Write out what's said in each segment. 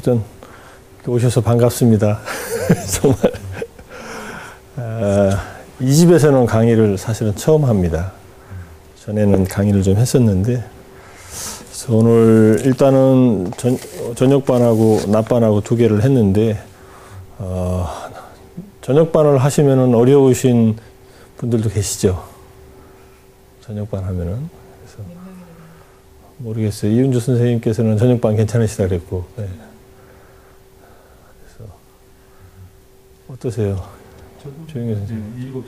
어쨌든 오셔서 반갑습니다. 정말 이 집에서는 강의를 사실은 처음 합니다. 전에는 강의를 좀 했었는데, 그래서 오늘 일단은 저녁반하고 낮반하고 두 개를 했는데, 저녁반을 하시면은 어려우신 분들도 계시죠. 저녁반 하면은. 그래서 모르겠어요. 이윤주 선생님께서는 저녁반 괜찮으시다 그랬고, 네. 그래서 어떠세요? 조영희 선생님.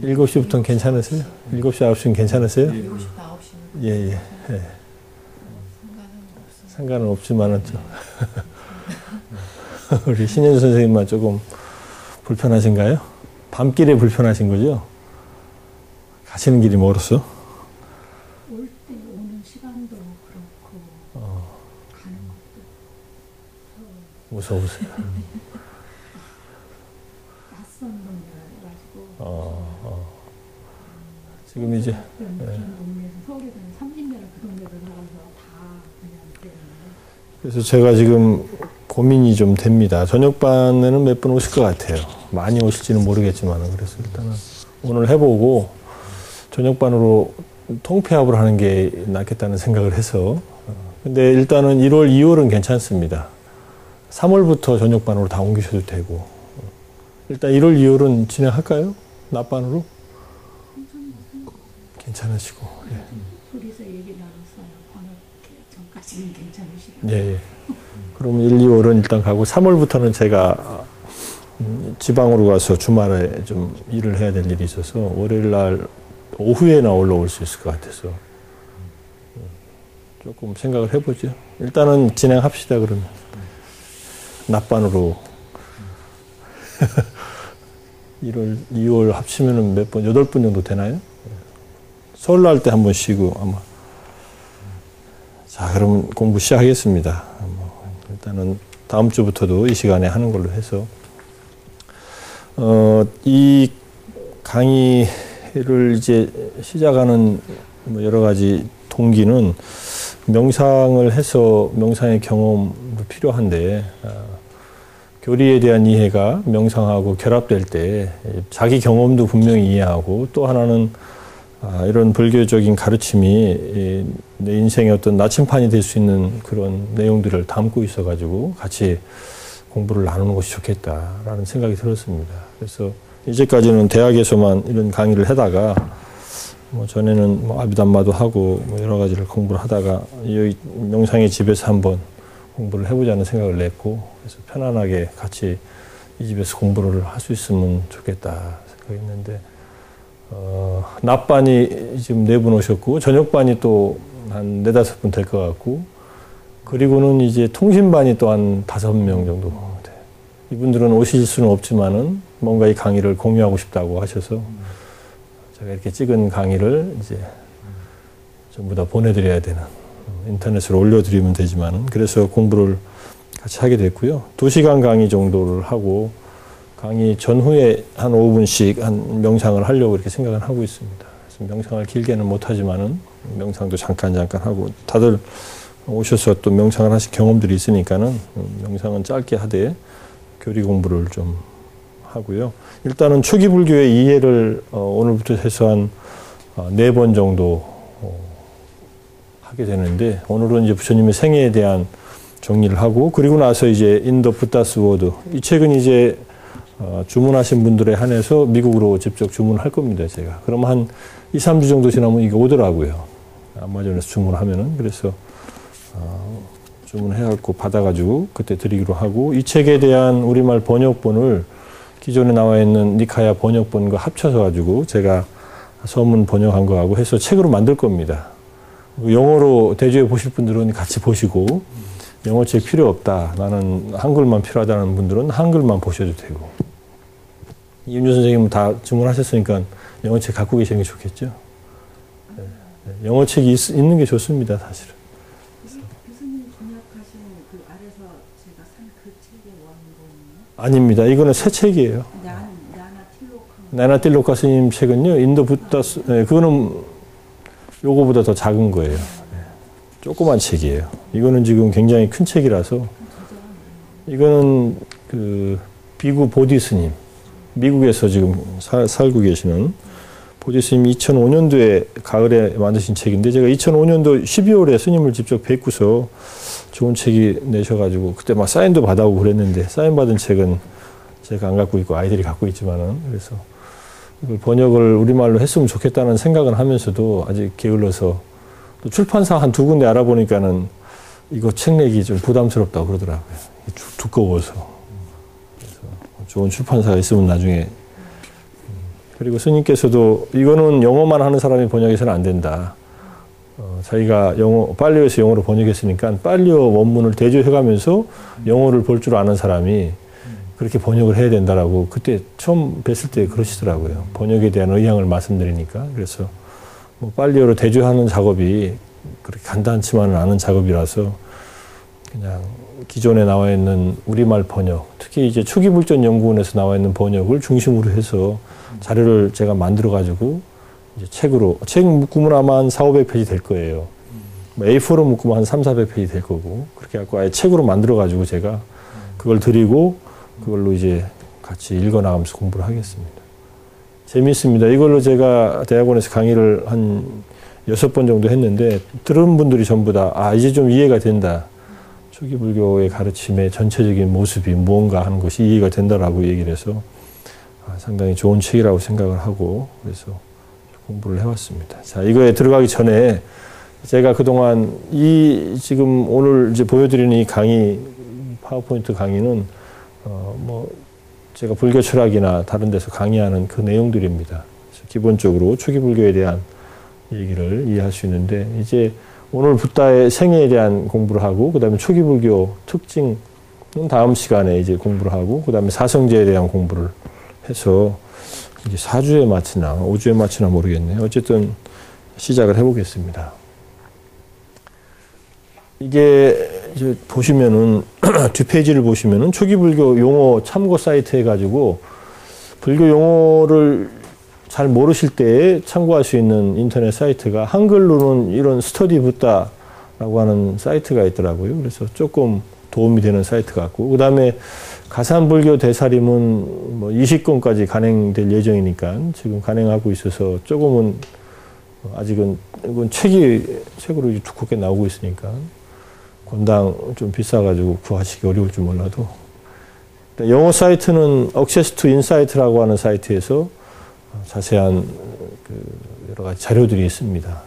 7시? 7시부터는 괜찮으세요? 7시, 9시는 괜찮으세요? 7시부터 9시는. 예, 예. 예. 상관은 없지만은 좀. 우리 신현주 선생님만 조금 불편하신가요? 밤길에 불편하신 거죠? 가시는 길이 멀었어? 올 때 오는 시간도 그렇고 가는 것도 무서우세요? 낯선 동네라가지고 지금 이제 서울에 사는 30년을 그 동네를 살아서 다 그냥 때문에. 그래서 제가 지금 고민이 좀 됩니다. 저녁반에는 몇 분 오실 것 같아요. 많이 오실지는 모르겠지만, 그래서 일단은 오늘 해보고 저녁반으로 통폐합을 하는 게 낫겠다는 생각을 해서. 근데 일단은 1월, 2월은 괜찮습니다. 3월부터 저녁반으로 다 옮기셔도 되고. 일단 1월, 2월은 진행할까요? 낮반으로? 괜찮으시고. 예. 둘이서 얘기 나눴어요. 방학 전까지는 괜찮으시고. 예, 예. 그러면 1, 2월은 일단 가고 3월부터는 제가 지방으로 가서 주말에 좀 일을 해야 될 일이 있어서 월요일 날 오후에나 올라올 수 있을 것 같아서 조금 생각을 해보죠. 일단은 진행합시다. 그러면 낮반으로 1월, 2월 합치면은 몇 번, 8분 정도 되나요? 설날 때 한 번 쉬고 아마. 자, 그럼 공부 시작하겠습니다. 일단은 다음 주부터도 이 시간에 하는 걸로 해서 이 강의를 이제 시작하는 뭐 여러 가지 동기는 명상을 해서 명상의 경험도 필요한데 교리에 대한 이해가 명상하고 결합될 때 자기 경험도 분명히 이해하고 또 하나는 이런 불교적인 가르침이 내 인생의 어떤 나침판이 될 수 있는 그런 내용들을 담고 있어가지고 같이 공부를 나누는 것이 좋겠다라는 생각이 들었습니다. 그래서 이제까지는 대학에서만 이런 강의를 하다가 뭐 전에는 뭐 아비담마도 하고 뭐 여러 가지를 공부를 하다가 여기 명상의 집에서 한번 공부를 해보자는 생각을 냈고, 그래서 편안하게 같이 이 집에서 공부를 할 수 있으면 좋겠다 생각했는데, 낮반이 지금 4분 오셨고, 저녁반이 또 한 4-5분 될 것 같고, 그리고는 이제 통신반이 또 한 5명 정도 돼요. 이분들은 오실 수는 없지만은 뭔가 이 강의를 공유하고 싶다고 하셔서 제가 이렇게 찍은 강의를 이제 전부 다 보내드려야 되는, 인터넷으로 올려드리면 되지만은, 그래서 공부를 같이 하게 됐고요. 2시간 강의 정도를 하고, 강의 전후에 한 5분씩 한 명상을 하려고 이렇게 생각을 하고 있습니다. 그래서 명상을 길게는 못하지만은 명상도 잠깐 하고, 다들 오셔서 또 명상을 하신 경험들이 있으니까는 명상은 짧게 하되 교리 공부를 좀 하고요. 일단은 초기 불교의 이해를 오늘부터 해서 한 4번 정도 하게 되는데, 오늘은 이제 부처님의 생애에 대한 정리를 하고, 그리고 나서 이제 인더 부다스 워드, 이 책은 이제 주문하신 분들에 한해서 미국으로 직접 주문할 겁니다, 제가. 그럼 한 2, 3주 정도 지나면 이게 오더라고요. 아마존에서 주문하면은. 그래서 주문해갖고 받아가지고 그때 드리기로 하고, 이 책에 대한 우리말 번역본을 기존에 나와 있는 니카야 번역본과 합쳐서 가지고 제가 서문 번역한 거하고 해서 책으로 만들 겁니다. 영어로 대조해 보실 분들은 같이 보시고, 영어책 필요 없다, 나는 한글만 필요하다는 분들은 한글만 보셔도 되고. 이윤주 선생님은 다 주문하셨으니까 영어책 갖고 계시는 게 좋겠죠. 네. 영어책이 있는 게 좋습니다, 사실은. 교수님 번역하신 그 아래서 제가 산 그 책의 원본이요? 아닙니다. 이거는 새 책이에요. 나나 틸로카 스님 책은요, 인도 부다스, 네, 그거는 요거보다 더 작은 거예요. 네. 조그만 책이에요. 이거는 지금 굉장히 큰 책이라서 이거는 그 비구 보디 스님, 미국에서 지금 살고 계시는 보디 스님이 2005년도에 가을에 만드신 책인데, 제가 2005년도 12월에 스님을 직접 뵙고서 좋은 책이 내셔가지고 그때 막 사인도 받아오고 그랬는데, 사인 받은 책은 제가 안 갖고 있고 아이들이 갖고 있지만은, 그래서 이걸 번역을 우리말로 했으면 좋겠다는 생각은 하면서도 아직 게을러서, 또 출판사 한 2군데 알아보니까는 이거 책 내기 좀 부담스럽다고 그러더라고요. 두꺼워서. 그래서 좋은 출판사가 있으면 나중에. 그리고 스님께서도 이거는 영어만 하는 사람이 번역해서는 안 된다. 자기가 빨리어에서 영어로 번역했으니까 빨리어 원문을 대조해가면서 영어를 볼 줄 아는 사람이 그렇게 번역을 해야 된다라고 그때 처음 뵀을 때 그러시더라고요. 번역에 대한 의향을 말씀드리니까. 그래서 뭐 빨리어로 대조하는 작업이 그렇게 간단치만은 않은 작업이라서 그냥 기존에 나와 있는 우리말 번역, 특히 이제 초기불전연구원에서 나와 있는 번역을 중심으로 해서 자료를 제가 만들어가지고 이제 책으로, 책 묶으면 아마 한 400~500페이지 될 거예요. A4로 묶으면 한 300~400페이지 될 거고, 그렇게 해갖고 아예 책으로 만들어가지고 제가 그걸 드리고 그걸로 이제 같이 읽어나가면서 공부를 하겠습니다. 재미있습니다. 이걸로 제가 대학원에서 강의를 한 6번 정도 했는데, 들은 분들이 전부 다, 아, 이제 좀 이해가 된다. 초기 불교의 가르침의 전체적인 모습이 무언가 하는 것이 이해가 된다라고 얘기를 해서 상당히 좋은 책이라고 생각을 하고, 그래서 공부를 해왔습니다. 자, 이거에 들어가기 전에 제가 그동안 지금 오늘 이제 보여드리는 이 강의, 파워포인트 강의는 뭐 제가 불교 철학이나 다른 데서 강의하는 그 내용들입니다. 그래서 기본적으로 초기 불교에 대한 얘기를 이해할 수 있는데, 이제 오늘 붓다의 생애에 대한 공부를 하고, 그 다음에 초기 불교 특징은 다음 시간에 이제 공부를 하고, 그 다음에 사성제에 대한 공부를 해서 이제 4주에 마치나 5주에 마치나 모르겠네요. 어쨌든 시작을 해보겠습니다. 이게 이제 보시면은 뒷페이지를 보시면은 초기 불교 용어 참고 사이트 해가지고 불교 용어를 잘 모르실 때에 참고할 수 있는 인터넷 사이트가 한글로는 이런 스터디 붓다라고 하는 사이트가 있더라고요. 그래서 조금 도움이 되는 사이트 같고, 그 다음에 가산불교 대사림은 뭐 20권까지 간행될 예정이니까 지금 간행하고 있어서 조금은 아직은 이건 책으로 두껍게 나오고 있으니까 권당 좀 비싸가지고 구하시기 어려울 줄 몰라도, 영어 사이트는 Access to Insight라고 하는 사이트에서 자세한 여러 가지 자료들이 있습니다.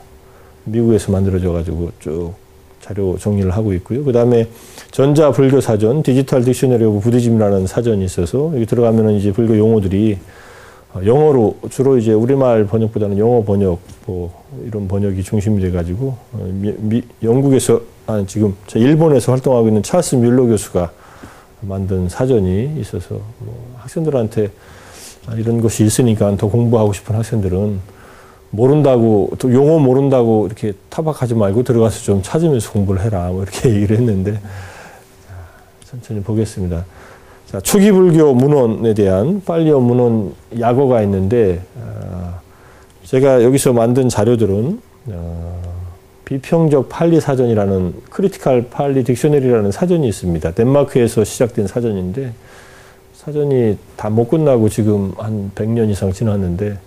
미국에서 만들어져가지고 쭉 자료 정리를 하고 있고요. 그 다음에 전자불교사전, 디지털 딕셔너리 오브 부디즘이라는 사전이 있어서 여기 들어가면은 이제 불교 용어들이 영어로, 주로 이제 우리말 번역보다는 영어 번역, 뭐 이런 번역이 중심이 돼가지고 영국에서, 지금 일본에서 활동하고 있는 찰스 뮬러 교수가 만든 사전이 있어서 뭐 학생들한테 이런 것이 있으니까 더 공부하고 싶은 학생들은 모른다고, 또 용어 모른다고 이렇게 타박하지 말고 들어가서 좀 찾으면서 공부를 해라, 뭐 이렇게 얘기를 했는데, 천천히 보겠습니다. 자, 초기 불교 문헌에 대한 빨리어 문헌 약어가 있는데, 제가 여기서 만든 자료들은 비평적 팔리 사전이라는 크리티컬 팔리 딕셔너리라는 사전이 있습니다. 덴마크에서 시작된 사전인데, 사전이 다 못 끝나고 지금 한 100년 이상 지났는데,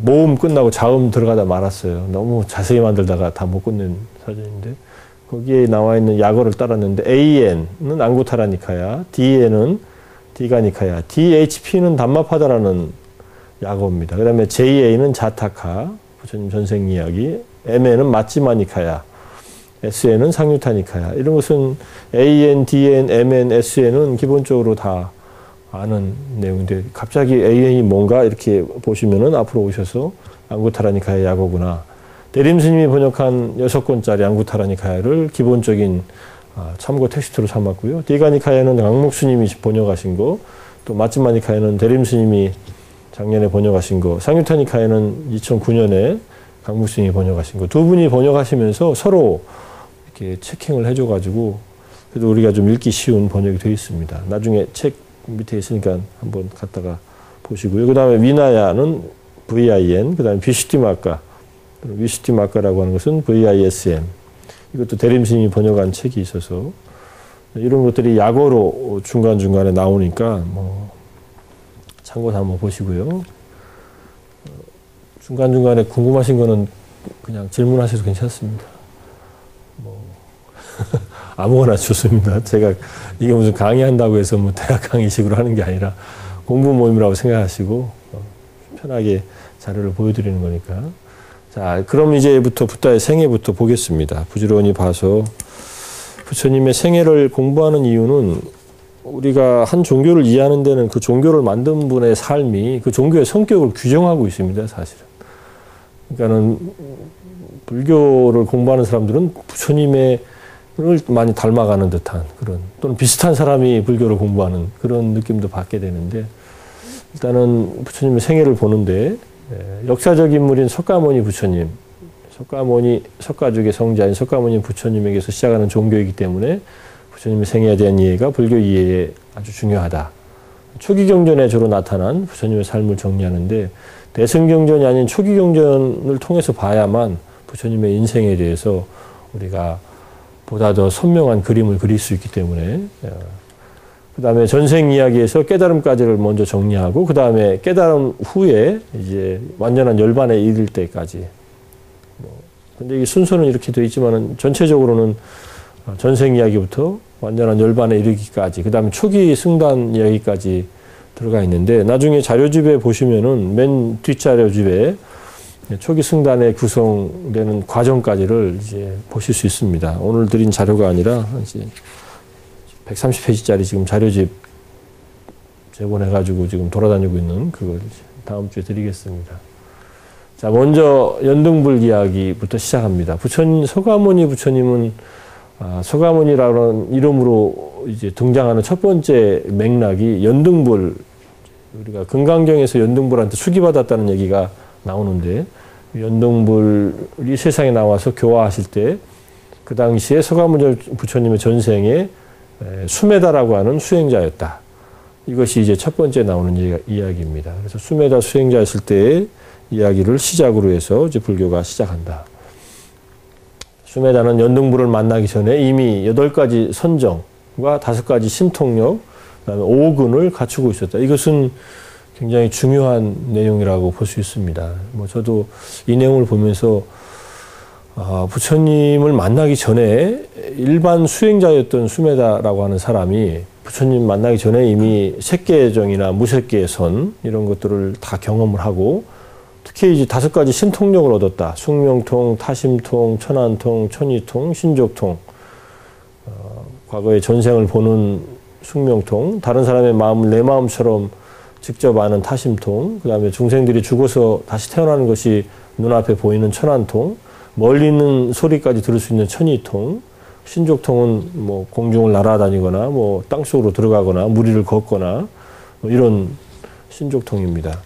모음 끝나고 자음 들어가다 말았어요. 너무 자세히 만들다가 다 못 끝낸 사전인데, 거기에 나와 있는 약어를 따랐는데, AN은 앙구타라니카야, DN은 디가니카야, DHP는 담마파다라는 약어입니다. 그 다음에 JA는 자타카, 부처님 전생 이야기, MN은 마찌마니카야, SN은 상유타니카야. 이런 것은 AN, DN, MN, SN은 기본적으로 다 아는 내용인데, 갑자기 AN이 뭔가 이렇게 보시면은 앞으로 오셔서 앙구타라니카야 약어구나. 대림 스님이 번역한 6권짜리 앙구타라니카야를 기본적인 참고 텍스트로 삼았고요. 디가니카야는 강목 스님이 번역하신 거, 또 마찌마니카야는 대림 스님이 작년에 번역하신 거, 상유타니카야는 2009년에 강목 스님이 번역하신 거, 두 분이 번역하시면서 서로 이렇게 체킹을 해줘가지고 그래도 우리가 좀 읽기 쉬운 번역이 되어 있습니다. 나중에 책 밑에 있으니까 한번 갖다가 보시고요. 그 다음에 위나야는 VIN, 그 다음에 비슈티마카, 위슈티마카라고 하는 것은 VISM. 이것도 대림 스님이 번역한 책이 있어서 이런 것들이 약어로 중간중간에 나오니까 뭐 참고로 한번 보시고요. 중간중간에 궁금하신 거는 그냥 질문하셔도 괜찮습니다. 뭐 아무거나 좋습니다. 제가 이게 무슨 강의한다고 해서 뭐 대학 강의식으로 하는 게 아니라 공부 모임이라고 생각하시고 편하게 자료를 보여드리는 거니까. 자, 그럼 이제부터 붓다의 생애부터 보겠습니다. 부지런히 봐서 부처님의 생애를 공부하는 이유는 우리가 한 종교를 이해하는 데는 그 종교를 만든 분의 삶이 그 종교의 성격을 규정하고 있습니다, 사실은. 그러니까는 불교를 공부하는 사람들은 부처님의 을 많이 닮아가는 듯한 그런 또는 비슷한 사람이 불교를 공부하는 그런 느낌도 받게 되는데 일단은 부처님의 생애를 보는데 역사적 인물인 석가모니 부처님, 석가족의 성자인 석가모니 부처님에게서 시작하는 종교이기 때문에 부처님의 생애에 대한 이해가 불교 이해에 아주 중요하다. 초기 경전에 주로 나타난 부처님의 삶을 정리하는데 대승경전이 아닌 초기 경전을 통해서 봐야만 부처님의 인생에 대해서 우리가 보다 더 선명한 그림을 그릴 수 있기 때문에 그 다음에 전생 이야기에서 깨달음까지를 먼저 정리하고 그 다음에 깨달음 후에 이제 완전한 열반에 이를 때까지. 근데 이 순서는 이렇게 되어 있지만은 전체적으로는 전생 이야기부터 완전한 열반에 이르기까지, 그 다음에 초기 승단 이야기까지 들어가 있는데 나중에 자료집에 보시면은 맨 뒷자료집에 초기 승단에 구성되는 과정까지를 이제 보실 수 있습니다. 오늘 드린 자료가 아니라 이제 130페이지짜리 지금 자료집 제본해가지고 지금 돌아다니고 있는 그걸 다음 주에 드리겠습니다. 자, 먼저 연등불 이야기부터 시작합니다. 서가모니 부처님은 서가모니라는 이름으로 이제 등장하는 첫 번째 맥락이 연등불, 우리가 금강경에서 연등불한테 수기받았다는 얘기가 나오는데 연등불이 세상에 나와서 교화하실 때 그 당시에 서가모니 부처님의 전생에 수메다라고 하는 수행자였다. 이것이 이제 첫 번째 나오는 이야기입니다. 그래서 수메다 수행자였을 때의 이야기를 시작으로 해서 이제 불교가 시작한다. 수메다는 연등불을 만나기 전에 이미 8가지 선정과 5가지 신통력, 그다음에 5근을 갖추고 있었다. 이것은 굉장히 중요한 내용이라고 볼 수 있습니다. 뭐 저도 이 내용을 보면서 부처님을 만나기 전에 일반 수행자였던 수메다라고 하는 사람이 부처님 만나기 전에 이미 색계정이나 무색계선 이런 것들을 다 경험을 하고 특히 이제 5가지 신통력을 얻었다. 숙명통, 타심통, 천안통, 천이통, 신족통. 과거의 전생을 보는 숙명통, 다른 사람의 마음을 내 마음처럼 직접 아는 타심통, 그 다음에 중생들이 죽어서 다시 태어나는 것이 눈앞에 보이는 천안통, 멀리 있는 소리까지 들을 수 있는 천이통, 신족통은 뭐 공중을 날아다니거나 뭐 땅속으로 들어가거나 물 위를 걷거나 뭐 이런 신족통입니다.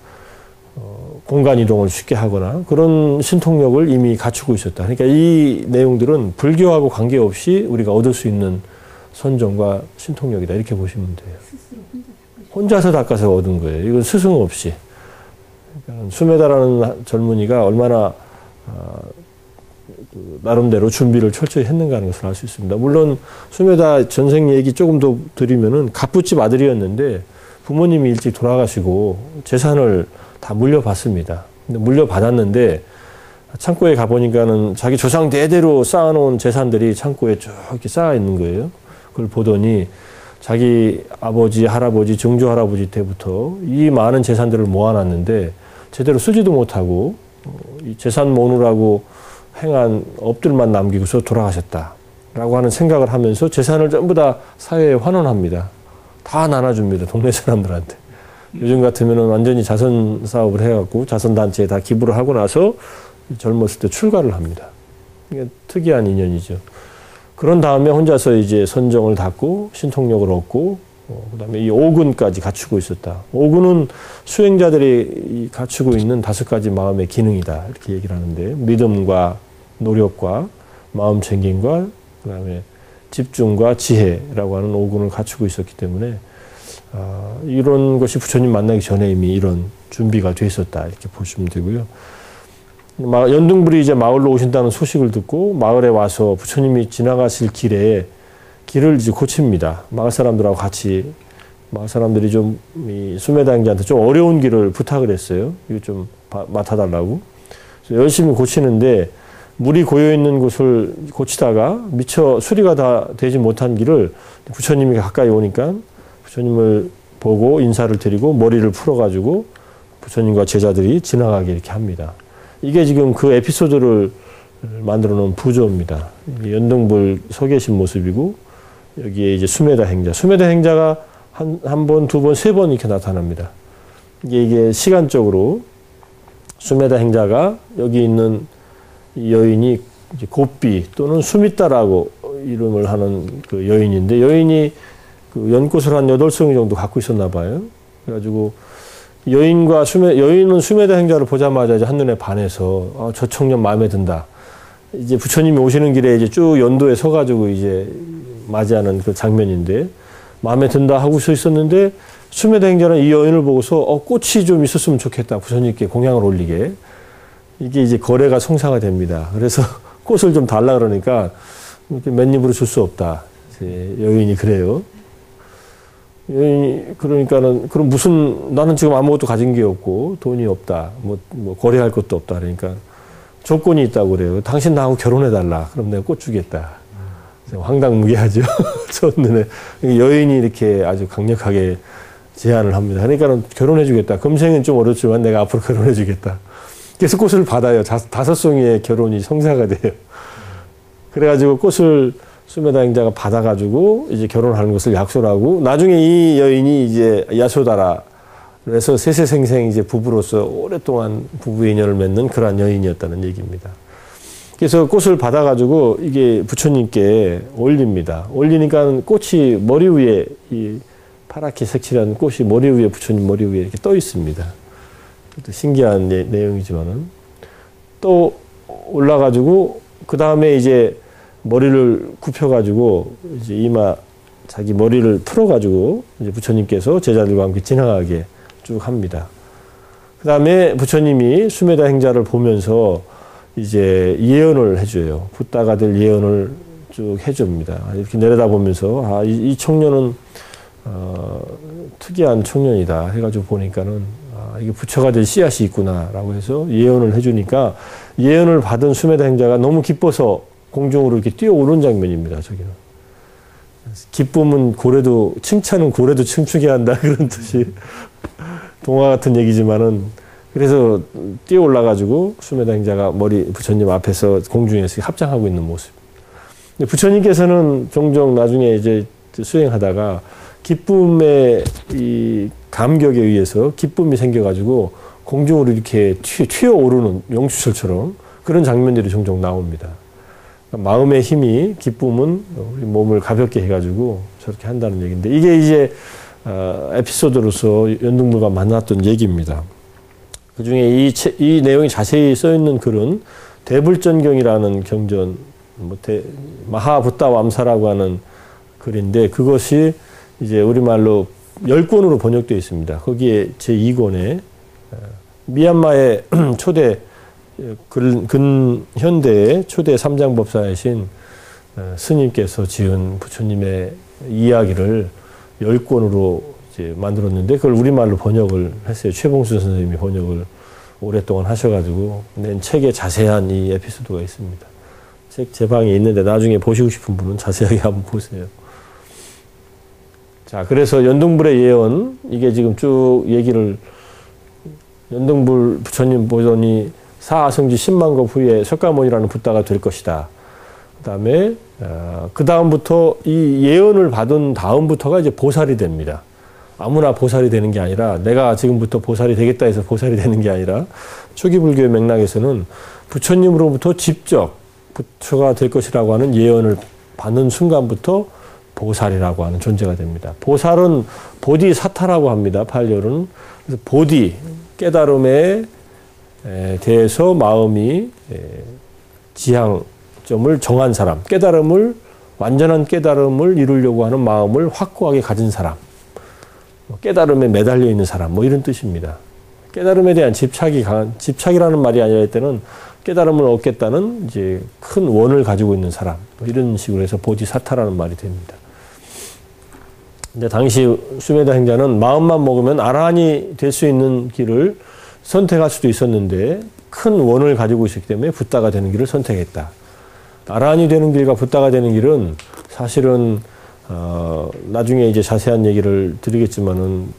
공간 이동을 쉽게 하거나 그런 신통력을 이미 갖추고 있었다. 그러니까 이 내용들은 불교하고 관계없이 우리가 얻을 수 있는 선정과 신통력이다. 이렇게 보시면 돼요. 혼자서 닦아서 얻은 거예요. 이건 스승 없이. 그러니까 수메다라는 젊은이가 얼마나 나름대로 준비를 철저히 했는가 하는 것을 알 수 있습니다. 물론 수메다 전생 얘기 조금 더 드리면은 갑부집 아들이었는데 부모님이 일찍 돌아가시고 재산을 다 물려받습니다. 근데 물려받았는데 창고에 가보니까는 자기 조상 대대로 쌓아놓은 재산들이 창고에 쭉 이렇게 쌓아 있는 거예요. 그걸 보더니 자기 아버지, 할아버지, 증조 할아버지 때부터 이 많은 재산들을 모아놨는데 제대로 쓰지도 못하고 이 재산 모으느라고 행한 업들만 남기고서 돌아가셨다라고 하는 생각을 하면서 재산을 전부 다 사회에 환원합니다. 다 나눠줍니다. 동네 사람들한테. 요즘 같으면은 완전히 자선 사업을 해갖고 자선단체에 다 기부를 하고 나서 젊었을 때 출가를 합니다. 이게 특이한 인연이죠. 그런 다음에 혼자서 이제 선정을 닦고 신통력을 얻고 그 다음에 이 5근까지 갖추고 있었다. 5근은 수행자들이 갖추고 있는 5가지 마음의 기능이다. 이렇게 얘기를 하는데 믿음과 노력과 마음 챙김과 그 다음에 집중과 지혜라고 하는 5근을 갖추고 있었기 때문에 이런 것이 부처님 만나기 전에 이미 이런 준비가 돼 있었다. 이렇게 보시면 되고요. 연등불이 이제 마을로 오신다는 소식을 듣고 마을에 와서 부처님이 지나가실 길을 이제 고칩니다. 마을 사람들하고 같이. 마을 사람들이 좀 이 수메다 행자한테 좀 어려운 길을 부탁을 했어요. 이거 좀 맡아달라고. 그래서 열심히 고치는데 물이 고여 있는 곳을 고치다가 미처 수리가 다 되지 못한 길을 부처님이 가까이 오니까 부처님을 보고 인사를 드리고 머리를 풀어가지고 부처님과 제자들이 지나가게 이렇게 합니다. 이게 지금 그 에피소드를 만들어 놓은 부조입니다. 연등불 서 계신 모습이고 여기에 이제 수메다 행자. 수메다 행자가 한 번, 두 번, 세 번 이렇게 나타납니다. 이게 시간적으로 수메다 행자가 여기 있는 이 여인이 이제 곱비 또는 수미따라고 이름을 하는 그 여인인데 여인이 그 연꽃을 한 8송이 정도 갖고 있었나 봐요. 그래가지고 여인은 수메다 행자를 보자마자 이제 한눈에 반해서 저 청년 마음에 든다. 이제 부처님이 오시는 길에 이제 쭉 연도에 서가지고 이제 맞이하는 그 장면인데 마음에 든다 하고 서 있었는데 수메다 행자는 이 여인을 보고서 꽃이 좀 있었으면 좋겠다. 부처님께 공양을 올리게. 이게 이제 거래가 성사가 됩니다. 그래서 꽃을 좀 달라 그러니까 맨입으로 줄 수 없다. 여인이 그래요. 여인이 그러니까는 그럼 나는 지금 아무것도 가진 게 없고 돈이 없다. 뭐 거래할 것도 없다. 그러니까 조건이 있다고 그래요. 당신 나하고 결혼해 달라. 그럼 내가 꽃 주겠다. 황당무계하죠. 첫눈에 여인이 이렇게 아주 강력하게 제안을 합니다. 그러니까는 결혼해 주겠다. 금생은 좀 어렵지만 내가 앞으로 결혼해 주겠다. 그래서 꽃을 받아요. 5송이의 결혼이 성사가 돼요. 그래가지고 꽃을 수메다 행자가 받아가지고 이제 결혼하는 것을 약속을 하고 나중에 이 여인이 이제 야소다라 그래서 세세생생 이제 부부로서 오랫동안 부부 인연을 맺는 그러한 여인이었다는 얘기입니다. 그래서 꽃을 받아가지고 이게 부처님께 올립니다. 올리니까 꽃이 머리 위에 이 파랗게 색칠한 꽃이 머리 위에 부처님 머리 위에 이렇게 떠 있습니다. 신기한 내용이지만은 또 올라가지고 그 다음에 이제 머리를 굽혀가지고 이제 자기 머리를 풀어가지고 이제 부처님께서 제자들과 함께 지나가게 쭉 합니다. 그 다음에 부처님이 수메다 행자를 보면서 이제 예언을 해줘요. 붓다가 될 예언을 쭉 해줍니다. 이렇게 내려다보면서 이 청년은 특이한 청년이다 해가지고 보니까는 이게 부처가 될 씨앗이 있구나라고 해서 예언을 해주니까 예언을 받은 수메다 행자가 너무 기뻐서 공중으로 이렇게 뛰어오른 장면입니다. 저기는 기쁨은 칭찬은 고래도 춤추게 한다 그런 뜻이 동화 같은 얘기지만은 그래서 뛰어 올라가지고 수메다 행자가 부처님 앞에서 공중에서 합장하고 있는 모습. 부처님께서는 종종 나중에 이제 수행하다가 기쁨의 이 감격에 의해서 기쁨이 생겨가지고 공중으로 이렇게 튀어오르는 용수철처럼 그런 장면들이 종종 나옵니다. 마음의 힘이 기쁨은 우리 몸을 가볍게 해가지고 저렇게 한다는 얘기인데 이게 이제 에피소드로서 연등불과 만났던 얘기입니다. 그 중에 이 내용이 자세히 써 있는 글은 대불전경이라는 경전, 마하붓다암사라고 하는 글인데 그것이 이제 우리말로 10권으로 번역되어 있습니다. 거기에 제2권에 미얀마의 초대 근현대의 초대 삼장법사이신 스님께서 지은 부처님의 이야기를 10권으로 이제 만들었는데 그걸 우리말로 번역을 했어요. 최봉수 선생님이 번역을 오랫동안 하셔가지고 낸 책에 자세한 이 에피소드가 있습니다. 책 제 방에 있는데 나중에 보시고 싶은 분은 자세하게 한번 보세요. 자, 그래서 연등불의 예언, 이게 지금 쭉 얘기를 연등불 부처님 보더니 사아성지 10만 급 후에 석가모니라는 붓다가 될 것이다. 그다음에 그 다음부터 이 예언을 받은 다음부터가 이제 보살이 됩니다. 아무나 보살이 되는 게 아니라 내가 지금부터 보살이 되겠다 해서 보살이 되는 게 아니라 초기 불교의 맥락에서는 부처님으로부터 직접 부처가 될 것이라고 하는 예언을 받는 순간부터 보살이라고 하는 존재가 됩니다. 보살은 보디사타라고 합니다. 팔열은. 그래서 보디, 깨달음에 대해서 마음이 지향점을 정한 사람, 완전한 깨달음을 이루려고 하는 마음을 확고하게 가진 사람, 깨달음에 매달려 있는 사람, 이런 뜻입니다. 깨달음에 대한 집착이라는 말이 아니라 이때는 깨달음을 얻겠다는 이제 큰 원을 가지고 있는 사람, 이런 식으로 해서 보디사타라는 말이 됩니다. 근데 당시 수메다 행자는 마음만 먹으면 아라한이 될 수 있는 길을 선택할 수도 있었는데 큰 원을 가지고 있었기 때문에 붓다가 되는 길을 선택했다. 아라한이 되는 길과 붓다가 되는 길은 사실은 나중에 이제 자세한 얘기를 드리겠지만은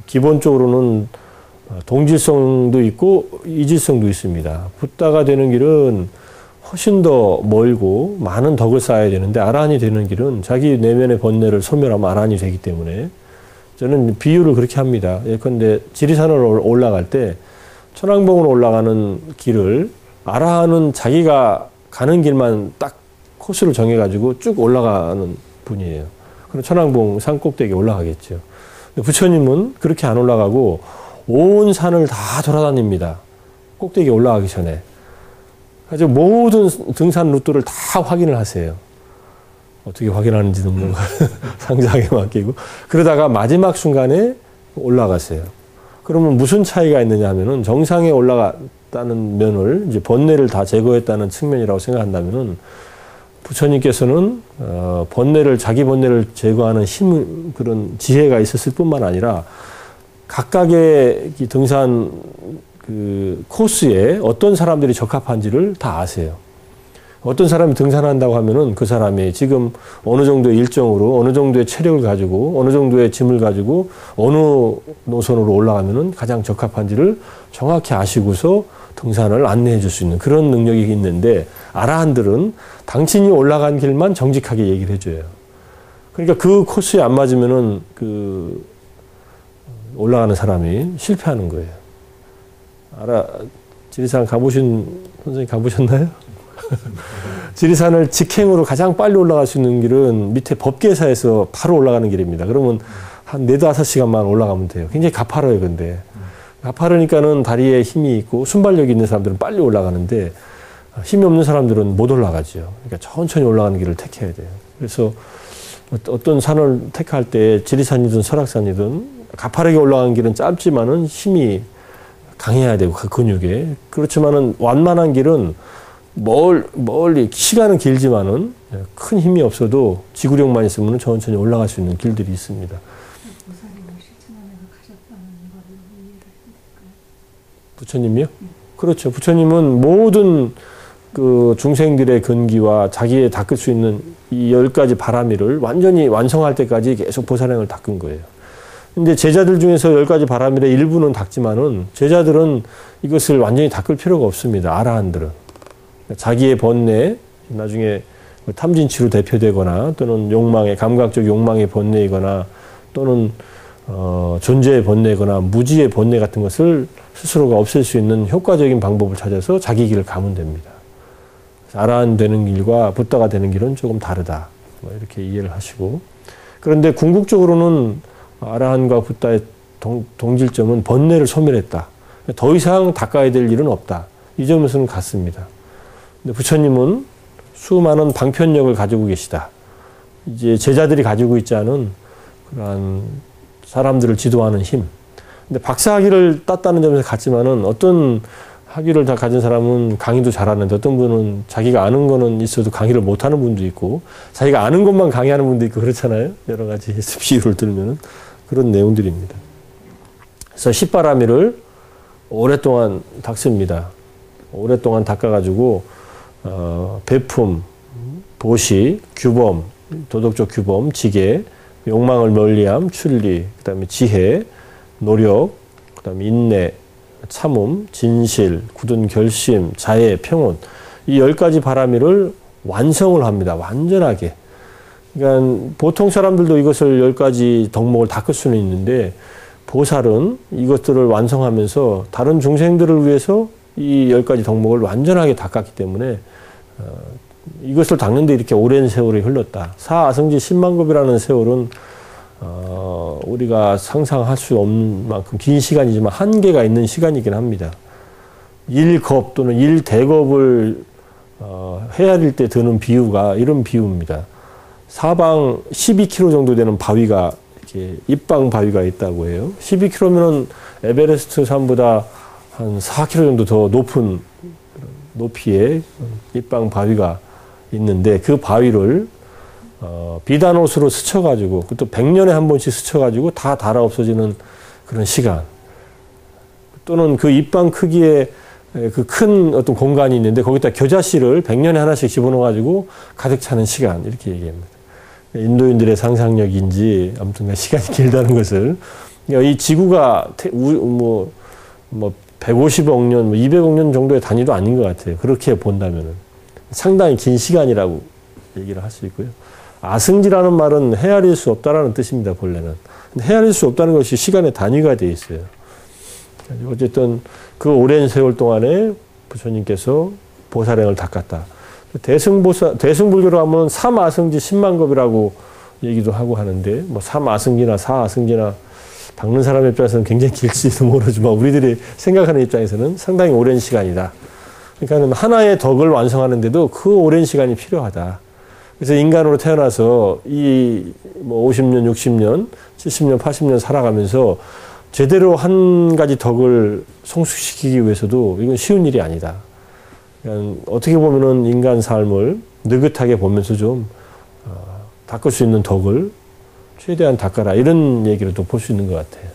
기본적으로는 동질성도 있고 이질성도 있습니다. 붓다가 되는 길은 훨씬 더 멀고 많은 덕을 쌓아야 되는데 아라한이 되는 길은 자기 내면의 번뇌를 소멸하면 아라한이 되기 때문에 저는 비유를 그렇게 합니다. 예컨대 지리산을 올라갈 때 천왕봉으로 올라가는 길을 아라한은 자기가 가는 길만 딱 코스를 정해가지고 쭉 올라가는 분이에요. 그럼 천왕봉 산 꼭대기에 올라가겠죠. 근데 부처님은 그렇게 안 올라가고 온 산을 다 돌아다닙니다. 꼭대기에 올라가기 전에. 그래서 모든 등산 루트를 다 확인을 하세요. 어떻게 확인하는지는 뭐 상상에 맡기고. 그러다가 마지막 순간에 올라가세요. 그러면 무슨 차이가 있느냐 하면은 정상에 올라갔다는 면을 이제 번뇌를 다 제거했다는 측면이라고 생각한다면은 부처님께서는 자기 번뇌를 제거하는 힘, 그런 지혜가 있었을 뿐만 아니라 각각의 이 등산 그 코스에 어떤 사람들이 적합한지를 다 아세요. 어떤 사람이 등산한다고 하면은 그 사람이 지금 어느 정도의 일정으로 어느 정도의 체력을 가지고 어느 정도의 짐을 가지고 어느 노선으로 올라가면은 가장 적합한지를 정확히 아시고서 등산을 안내해 줄 수 있는 그런 능력이 있는데 아라한들은 당신이 올라간 길만 정직하게 얘기를 해줘요. 그러니까 그 코스에 안 맞으면은 그 올라가는 사람이 실패하는 거예요. 지리산 선생님 가보셨나요? 지리산을 직행으로 가장 빨리 올라갈 수 있는 길은 밑에 법계사에서 바로 올라가는 길입니다. 그러면 한 4-5시간만 올라가면 돼요. 굉장히 가파라요, 근데. 가파르니까는 다리에 힘이 있고 순발력이 있는 사람들은 빨리 올라가는데 힘이 없는 사람들은 못 올라가죠. 그러니까 천천히 올라가는 길을 택해야 돼요. 그래서 어떤 산을 택할 때 지리산이든 설악산이든 가파르게 올라가는 길은 짧지만은 힘이 강해야 되고 그 근육에. 그렇지만은 완만한 길은 멀리 시간은 길지만은 큰 힘이 없어도 지구력만 있으면 천천히 올라갈 수 있는 길들이 있습니다. 보살님을 실천하면서 가셨다는 거를 이해를 해드릴까요? 부처님이요? 그렇죠. 부처님은 모든 그 중생들의 근기와 자기의 닦을 수 있는 이 10가지 바라미를 완전히 완성할 때까지 계속 보살행을 닦은 거예요. 근데 제자들 중에서 10가지 바라밀의 일부는 닦지만은 제자들은 이것을 완전히 닦을 필요가 없습니다. 아라한들은. 자기의 번뇌, 나중에 탐진치로 대표되거나 또는 감각적 욕망의 번뇌이거나 또는 존재의 번뇌거나 무지의 번뇌 같은 것을 스스로가 없앨 수 있는 효과적인 방법을 찾아서 자기 길을 가면 됩니다. 아라한 되는 길과 붓다가 되는 길은 조금 다르다. 이렇게 이해를 하시고. 그런데 궁극적으로는 아라한과 붓다의 동질점은 번뇌를 소멸했다. 더 이상 닦아야 될 일은 없다. 이 점에서는 같습니다. 근데 부처님은 수많은 방편력을 가지고 계시다. 이제 제자들이 가지고 있지 않은 그러한 사람들을 지도하는 힘. 근데 박사학위를 땄다는 점에서 같지만은 어떤 학위를 다 가진 사람은 강의도 잘하는데 어떤 분은 자기가 아는 거는 있어도 강의를 못하는 분도 있고 자기가 아는 것만 강의하는 분도 있고 그렇잖아요. 여러 가지 비유를 들면은 그런 내용들입니다. 그래서 십바라밀을 오랫동안 닦습니다. 오랫동안 닦아가지고 배품, 보시, 규범, 도덕적 규범, 지계, 욕망을 멀리함, 출리, 그다음에 지혜, 노력, 그다음에 인내, 참음, 진실, 굳은 결심, 자애, 평온 이 10가지 바라밀을 완성을 합니다. 완전하게. 그러니까 보통 사람들도 이것을 10가지 덕목을 닦을 수는 있는데 보살은 이것들을 완성하면서 다른 중생들을 위해서 이 10가지 덕목을 완전하게 닦았기 때문에 이것을 닦는데 이렇게 오랜 세월이 흘렀다. 사아성지 10만급이라는 세월은 우리가 상상할 수 없는 만큼 긴 시간이지만 한계가 있는 시간이긴 합니다. 1겁 또는 1대겁을 헤아릴 때 드는 비유가 이런 비유입니다. 사방 12km 정도 되는 바위가 이렇게 입방 바위가 있다고 해요. 12km면은 에베레스트 산보다 한 4km 정도 더 높은 높이의 입방 바위가 있는데 그 바위를 비단옷으로 스쳐가지고 또 100년에 한 번씩 스쳐가지고 다 닳아 없어지는 그런 시간, 또는 그 입방 크기의 그 큰 어떤 공간이 있는데 거기다 겨자씨를 100년에 하나씩 집어넣어가지고 가득 차는 시간, 이렇게 얘기합니다. 인도인들의 상상력인지 아무튼 시간이 길다는 것을, 이 지구가 150억 년, 200억 년 정도의 단위도 아닌 것 같아요. 그렇게 본다면은 상당히 긴 시간이라고 얘기를 할 수 있고요. 아승지라는 말은 헤아릴 수 없다라는 뜻입니다, 본래는. 근데 헤아릴 수 없다는 것이 시간의 단위가 되어 있어요. 어쨌든 그 오랜 세월 동안에 부처님께서 보살행을 닦았다. 대승불교로 하면 삼아승지 10만겁이라고 얘기도 하고 하는데, 뭐 삼아승지나 사아승지나 닦는 사람의 입장에서는 굉장히 길지도 모르지만 우리들이 생각하는 입장에서는 상당히 오랜 시간이다. 그러니까 하나의 덕을 완성하는데도 그 오랜 시간이 필요하다. 그래서 인간으로 태어나서 뭐 50년, 60년, 70년, 80년 살아가면서 제대로 한 가지 덕을 성숙시키기 위해서도 이건 쉬운 일이 아니다. 그러니까 어떻게 보면은 인간 삶을 느긋하게 보면서 좀 닦을 수 있는 덕을 최대한 닦아라, 이런 얘기를 또 볼 수 있는 것 같아요.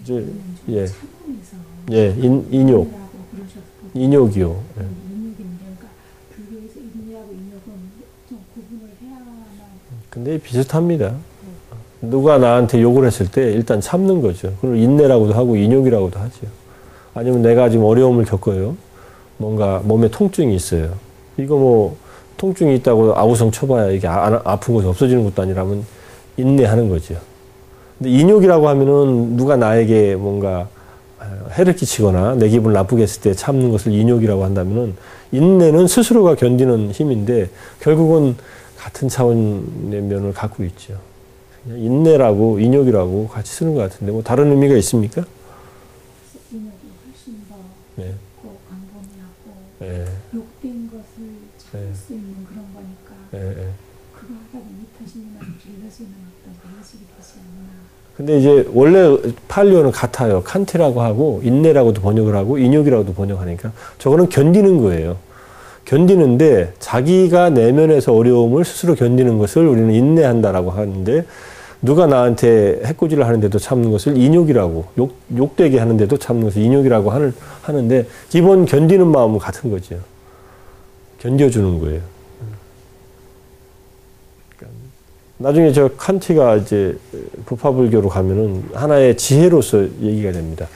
이제 예, 인욕, 인욕이요. 예. 근데 비슷합니다. 누가 나한테 욕을 했을 때 일단 참는 거죠. 그걸 인내라고도 하고 인욕이라고도 하죠. 아니면 내가 지금 어려움을 겪어요. 뭔가 몸에 통증이 있어요. 이거 뭐 통증이 있다고 아우성 쳐봐야 이게 아픈 것이 없어지는 것도 아니라면 인내하는 거죠. 근데 인욕이라고 하면은 누가 나에게 뭔가 해를 끼치거나 내 기분을 나쁘게 했을 때 참는 것을 인욕이라고 한다면은, 인내는 스스로가 견디는 힘인데 결국은 같은 차원의 면을 갖고 있죠. 인내라고 인욕이라고 같이 쓰는 것 같은데 뭐 다른 의미가 있습니까? 인욕이 훨씬 더 네. 광범위하고 네. 욕된 것을 참을 네. 수 있는 그런 거니까 네. 그거 하다 보니 탓이면 빌려지는 어떤 방식이 되지 않나. 근데 이제 원래 팔리오는 같아요. 칸티라고 하고 인내라고도 번역을 하고 인욕이라고도 번역하니까 저거는 견디는 거예요. 견디는데 자기가 내면에서 어려움을 스스로 견디는 것을 우리는 인내한다라고 하는데, 누가 나한테 해코지를 하는데도 참는 것을 인욕이라고, 욕되게 하는데도 참는 것을 인욕이라고 하는데 기본 견디는 마음은 같은 거죠. 견뎌주는 거예요. 나중에 저 칸티가 이제 부파불교로 가면은 하나의 지혜로서 얘기가 됩니다.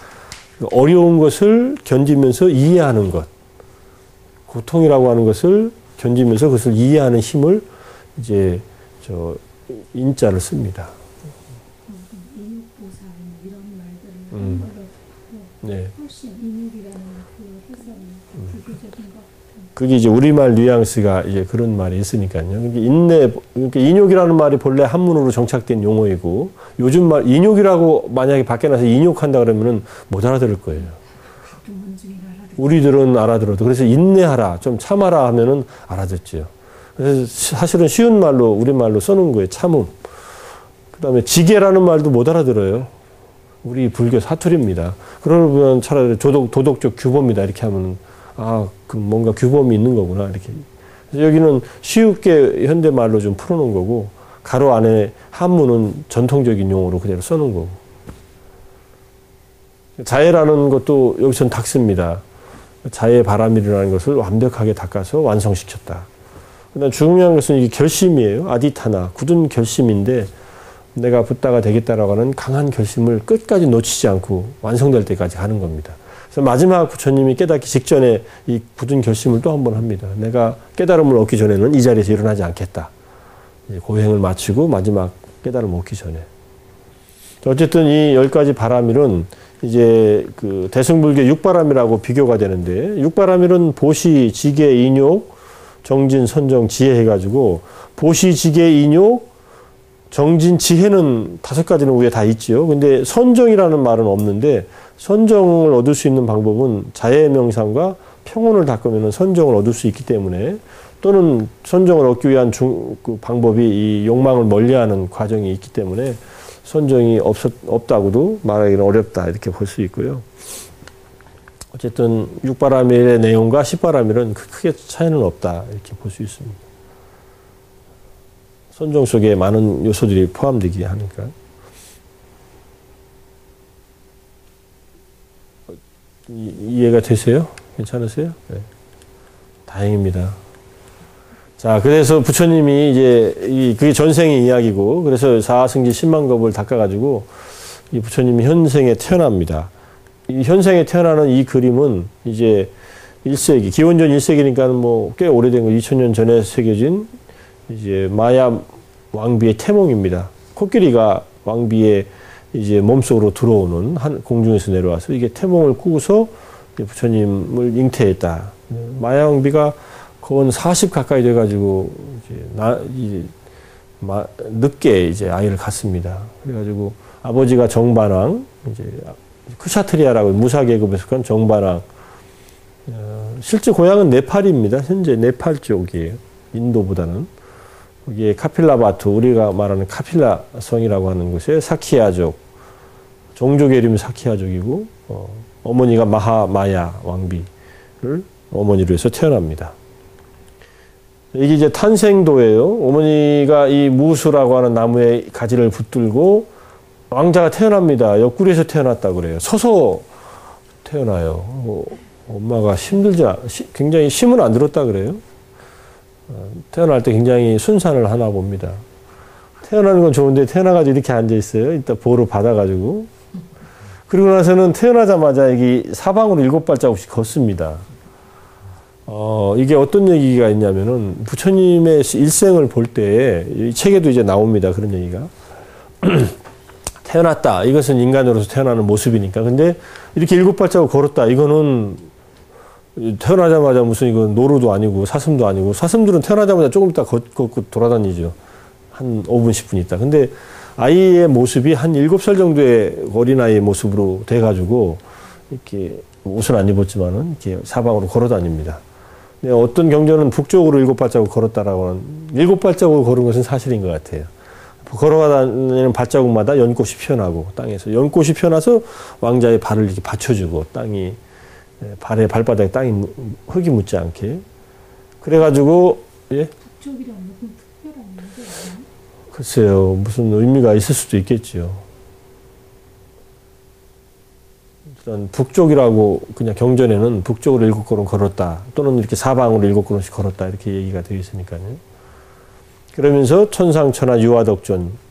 어려운 것을 견디면서 이해하는 것, 고통이라고 하는 것을 견디면서 그것을 이해하는 힘을 이제 인자를 씁니다. 인욕보살 이런 말들을 한 걸로 네. 훨씬 인욕이라는 그 해석이 불교적인 것 같은. 그게 이제 우리말 뉘앙스가 이제 그런 말이 있으니까요. 그러니까 인욕이라는 말이 본래 한문으로 정착된 용어이고, 요즘 말 인욕이라고 만약에 밖에 나서 인욕한다 그러면은 못 알아들을 거예요. 우리들은 알아들어도. 그래서 인내하라, 좀 참아라 하면은 알아듣죠. 그래서 사실은 쉬운 말로, 우리말로 써놓은 거예요. 참음. 그 다음에 지게라는 말도 못 알아들어요. 우리 불교 사투리입니다. 그러면 차라리 도덕적 규범이다 이렇게 하면은, 그 뭔가 규범이 있는 거구나 이렇게. 그래서 여기는 쉬우게 현대말로 좀 풀어놓은 거고, 가로 안에 한문은 전통적인 용어로 그대로 써놓은 거고. 자애라는 것도 여기서는 닦습니다. 자애 바람이라는 것을 완벽하게 닦아서 완성시켰다. 그다음 중요한 것은 이게 결심이에요. 아디타나, 굳은 결심인데 내가 붓다가 되겠다라고 하는 강한 결심을 끝까지 놓치지 않고 완성될 때까지 하는 겁니다. 그래서 마지막 부처님이 깨닫기 직전에 이 굳은 결심을 또 한 번 합니다. 내가 깨달음을 얻기 전에는 이 자리에서 일어나지 않겠다. 고행을 마치고 마지막 깨달음을 얻기 전에. 어쨌든 이 10가지 바라밀은 이제 그 대승불교 육바라밀하고 비교가 되는데, 육바라밀은 보시, 지계, 인욕, 정진, 선정, 지혜 해가지고, 보시, 지계, 인욕, 정진, 지혜는 5가지는 위에 다 있지요. 근데 선정이라는 말은 없는데, 선정을 얻을 수 있는 방법은 자해 명상과 평온을 닦으면 선정을 얻을 수 있기 때문에, 또는 선정을 얻기 위한 그 방법이 이 욕망을 멀리하는 과정이 있기 때문에 선정이 없다고도 말하기는 어렵다 이렇게 볼 수 있고요. 어쨌든 6바라밀의 내용과 10바라밀은 크게 차이는 없다 이렇게 볼 수 있습니다. 선종 속에 많은 요소들이 포함되기 하니까. 이해가 되세요? 괜찮으세요? 네. 다행입니다. 자, 그래서 부처님이 이제 그게 전생의 이야기고, 그래서 사승지 10만 겁을 닦아가지고 이 부처님이 현생에 태어납니다. 이 현생에 태어나는 이 그림은 이제 1세기, 기원전 1세기니까 뭐 꽤 오래된 거, 2000년 전에 새겨진 이제 마야 왕비의 태몽입니다. 코끼리가 왕비의 이제 몸속으로 들어오는 공중에서 내려와서 이게 태몽을 꾸고서 부처님을 잉태했다. 마야 왕비가 거의 40 가까이 돼가지고 늦게 이제 아이를 갖습니다. 그래가지고 아버지가 정반왕, 이제 크샤트리아라고 무사계급에 속한 정반왕. 실제 고향은 네팔입니다. 현재 네팔 쪽이에요. 인도보다는. 여기에 카필라바투, 우리가 말하는 카필라 성이라고 하는 곳에 사키야족, 종족의 이름이 사키야족이고, 어머니가 마하마야 왕비를 어머니로 해서 태어납니다. 이게 이제 탄생도예요. 어머니가 이 무수라고 하는 나무에 가지를 붙들고 왕자가 태어납니다. 옆구리에서 태어났다고 그래요. 서서 태어나요. 엄마가 굉장히 힘을 안 들었다 그래요. 태어날 때 굉장히 순산을 하나 봅니다. 태어나는 건 좋은데 태어나가지고 이렇게 앉아있어요. 이따 보호를 받아가지고. 그리고 나서는 태어나자마자 여기 사방으로 7발자국씩 걷습니다. 이게 어떤 얘기가 있냐면은 부처님의 일생을 볼 때 이 책에도 이제 나옵니다. 그런 얘기가. 태어났다. 이것은 인간으로서 태어나는 모습이니까. 근데 이렇게 7발자국 걸었다. 이거는 태어나자마자 무슨 이거 노루도 아니고 사슴도 아니고, 사슴들은 태어나자마자 조금 있다 걷고 돌아다니죠. 한 5분, 10분 있다. 근데 아이의 모습이 한 7살 정도의 어린아이의 모습으로 돼가지고 이렇게 옷을 안 입었지만은 이렇게 사방으로 걸어 다닙니다. 어떤 경전은 북쪽으로 7발자국 걸었다라고 하는, 7발자국을 걸은 것은 사실인 것 같아요. 걸어가다니는 발자국마다 연꽃이 피어나고, 땅에서 연꽃이 피어나서 왕자의 발을 이렇게 받쳐주고, 땅이 발바닥에 땅이 흙이 묻지 않게. 그래가지고 예? 북쪽이란 무슨 특별한 의미가 있나요? 글쎄요, 무슨 의미가 있을 수도 있겠지요. 일단 북쪽이라고 그냥 경전에는 북쪽으로 7걸음 걸었다, 또는 이렇게 사방으로 7걸음씩 걸었다, 이렇게 얘기가 되어 있으니까요. 그러면서 천상천하 유화덕존,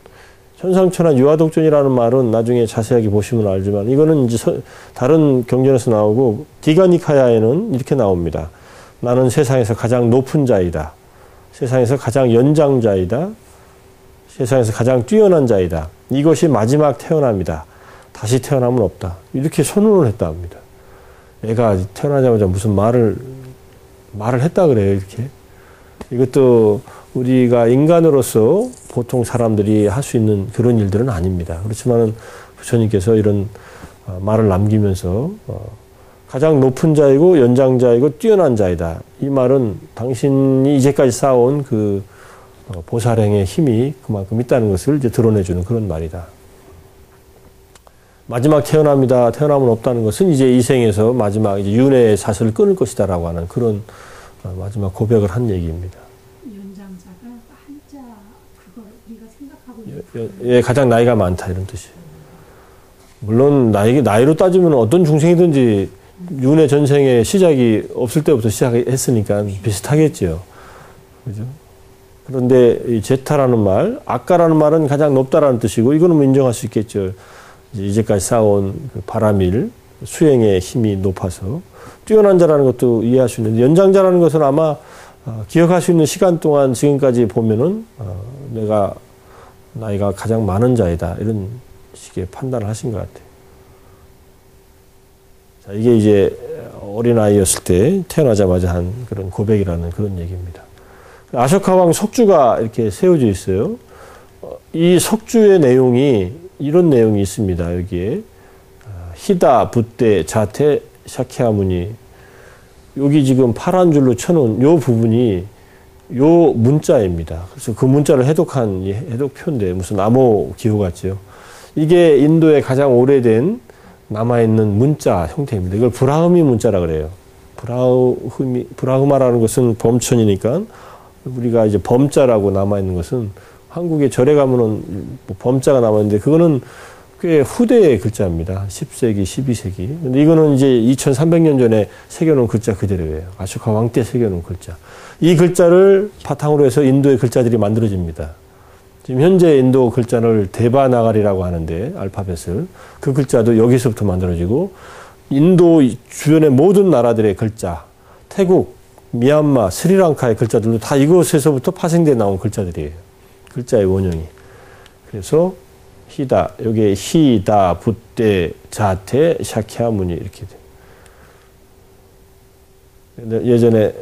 천상천하 유화덕존이라는 말은 나중에 자세하게 보시면 알지만, 이거는 이제 다른 경전에서 나오고 디가니카야에는 이렇게 나옵니다. 나는 세상에서 가장 높은 자이다. 세상에서 가장 연장자이다. 세상에서 가장 뛰어난 자이다. 이것이 마지막 태어남이다. 다시 태어남은 없다. 이렇게 선언을 했다 합니다. 애가 태어나자마자 무슨 말을 했다 그래요, 이렇게. 이것도 우리가 인간으로서 보통 사람들이 할 수 있는 그런 일들은 아닙니다. 그렇지만 부처님께서 이런 말을 남기면서 가장 높은 자이고 연장자이고 뛰어난 자이다. 이 말은 당신이 이제까지 쌓아온 그 보살행의 힘이 그만큼 있다는 것을 이제 드러내주는 그런 말이다. 마지막 태어남이다. 태어남은 없다는 것은 이제 이 생에서 마지막 이제 윤회의 사슬을 끊을 것이다라고 하는 그런 마지막 고백을 한 얘기입니다. 연장자가 한자 그걸 우리가 생각하고 있는 예, 가장 나이가 많다 이런 뜻이에요. 물론 나이로 따지면 어떤 중생이든지 윤회 전생의 시작이 없을 때부터 시작했으니까 비슷하겠죠. 그죠? 그런데 이 제타라는 말, 아까라는 말은 가장 높다라는 뜻이고, 이거는 뭐 인정할 수 있겠죠. 이제까지 쌓아온 그 바라밀, 수행의 힘이 높아서 뛰어난 자라는 것도 이해할 수 있는데, 연장자라는 것은 아마 기억할 수 있는 시간 동안 지금까지 보면은 내가 나이가 가장 많은 자이다, 이런 식의 판단을 하신 것 같아요. 자, 이게 이제 어린아이였을 때 태어나자마자 한 그런 고백이라는 그런 얘기입니다. 아쇼카왕 석주가 이렇게 세워져 있어요. 이 석주의 내용이 이런 내용이 있습니다. 여기에 히다, 붓대, 자테, 샤키아무니, 여기 지금 파란 줄로 쳐놓은 요 부분이 요 문자입니다. 그래서 그 문자를 해독한 이 해독표인데 무슨 암호 기호 같죠. 이게 인도의 가장 오래된 남아있는 문자 형태입니다. 이걸 브라흐미 문자라 그래요. 브라흐마라는 것은 범천이니까 우리가 이제 범자라고 남아있는 것은 한국에 절에 가면은 뭐 범자가 남았는데 그거는 꽤 후대의 글자입니다. 10세기, 12세기. 근데 이거는 이제 2300년 전에 새겨놓은 글자 그대로예요. 아쇼카 왕 때 새겨놓은 글자. 이 글자를 바탕으로 해서 인도의 글자들이 만들어집니다. 지금 현재 인도 글자를 데바나가리라고 하는데 알파벳을 그 글자도 여기서부터 만들어지고 인도 주변의 모든 나라들의 글자, 태국, 미얀마, 스리랑카의 글자들도 다 이곳에서부터 파생돼 나온 글자들이에요. 글자의 원형이. 그래서 히다, 여기에 히다, 붓대, 자테, 샤키아무니 이렇게 돼요. 예전에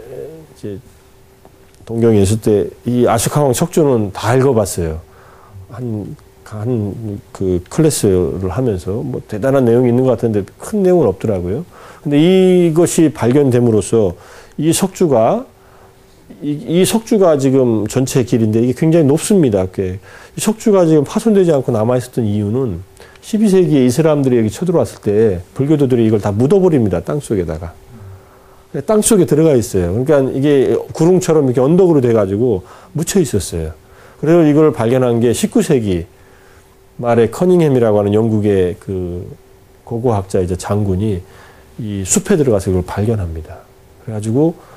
이제 동경에 있을 때 이 아쇼카왕 척주는 다 읽어봤어요. 그 클래스를 하면서 뭐 대단한 내용이 있는 것 같은데 큰 내용은 없더라고요. 근데 이것이 발견됨으로써 이 석주가 지금 전체 길인데 이게 굉장히 높습니다. 꽤. 이 석주가 지금 파손되지 않고 남아있었던 이유는 12세기에 이슬람들이 여기 쳐들어왔을 때 불교도들이 이걸 다 묻어버립니다. 땅속에다가. 땅속에 들어가 있어요. 그러니까 이게 구릉처럼 이렇게 언덕으로 돼가지고 묻혀 있었어요. 그래서 이걸 발견한 게 19세기 말에 커닝햄이라고 하는 영국의 그 고고학자이자 장군이 이 숲에 들어가서 이걸 발견합니다. 그래가지고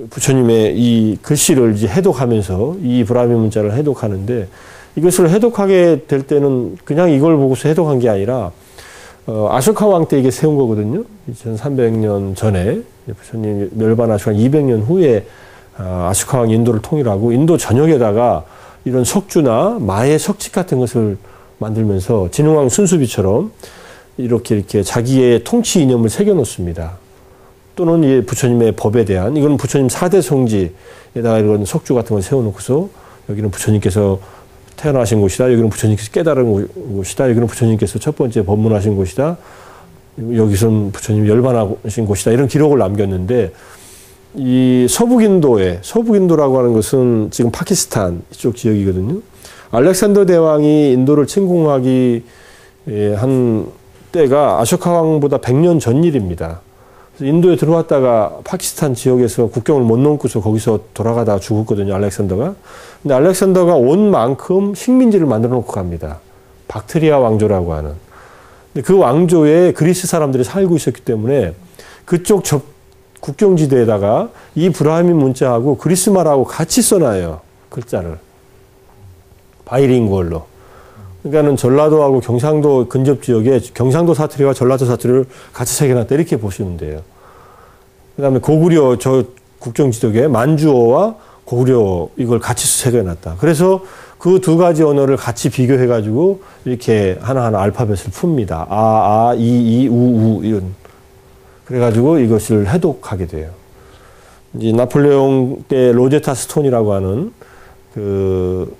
부처님의 이 글씨를 이제 해독하면서 이 브라미 문자를 해독하는데 이것을 해독하게 될 때는 그냥 이걸 보고서 해독한 게 아니라 아쇼카 왕 때 이게 세운 거거든요. 2300년 전에 부처님 멸반하시고 200년 후에 아쇼카 왕이 인도를 통일하고 인도 전역에다가 이런 석주나 마의 석칙 같은 것을 만들면서 진흥왕 순수비처럼 이렇게 자기의 통치 이념을 새겨놓습니다. 또는 이 부처님의 법에 대한 이건 부처님 4대 성지에다가 이런 석주 같은 걸 세워놓고서 여기는 부처님께서 태어나신 곳이다. 여기는 부처님께서 깨달은 곳이다. 여기는 부처님께서 첫 번째 법문하신 곳이다. 여기서는 부처님이 열반하신 곳이다. 이런 기록을 남겼는데 이 서북인도라고 하는 것은 지금 파키스탄 이쪽 지역이거든요. 알렉산더 대왕이 인도를 침공하기 한 때가 아쇼카 왕보다 100년 전 일입니다. 그래서 인도에 들어왔다가 파키스탄 지역에서 국경을 못 넘고서 거기서 돌아가다가 죽었거든요. 알렉산더가. 근데 알렉산더가 온 만큼 식민지를 만들어 놓고 갑니다. 박트리아 왕조라고 하는. 근데 그 왕조에 그리스 사람들이 살고 있었기 때문에 그쪽 국경지대에다가 이 브라흐민 문자하고 그리스말하고 같이 써놔요. 글자를. 바이링구얼로. 그러니까는 전라도하고 경상도 근접 지역에 경상도 사투리와 전라도 사투리를 같이 새겨놨다. 이렇게 보시면 돼요. 그 다음에 고구려 저 국경지역에 만주어와 고구려 이걸 같이 새겨놨다. 그래서 그 두 가지 언어를 같이 비교해가지고 이렇게 하나하나 알파벳을 풉니다. 이, 우, 이런. 그래가지고 이것을 해독하게 돼요. 이제 나폴레옹 때 로제타 스톤이라고 하는 그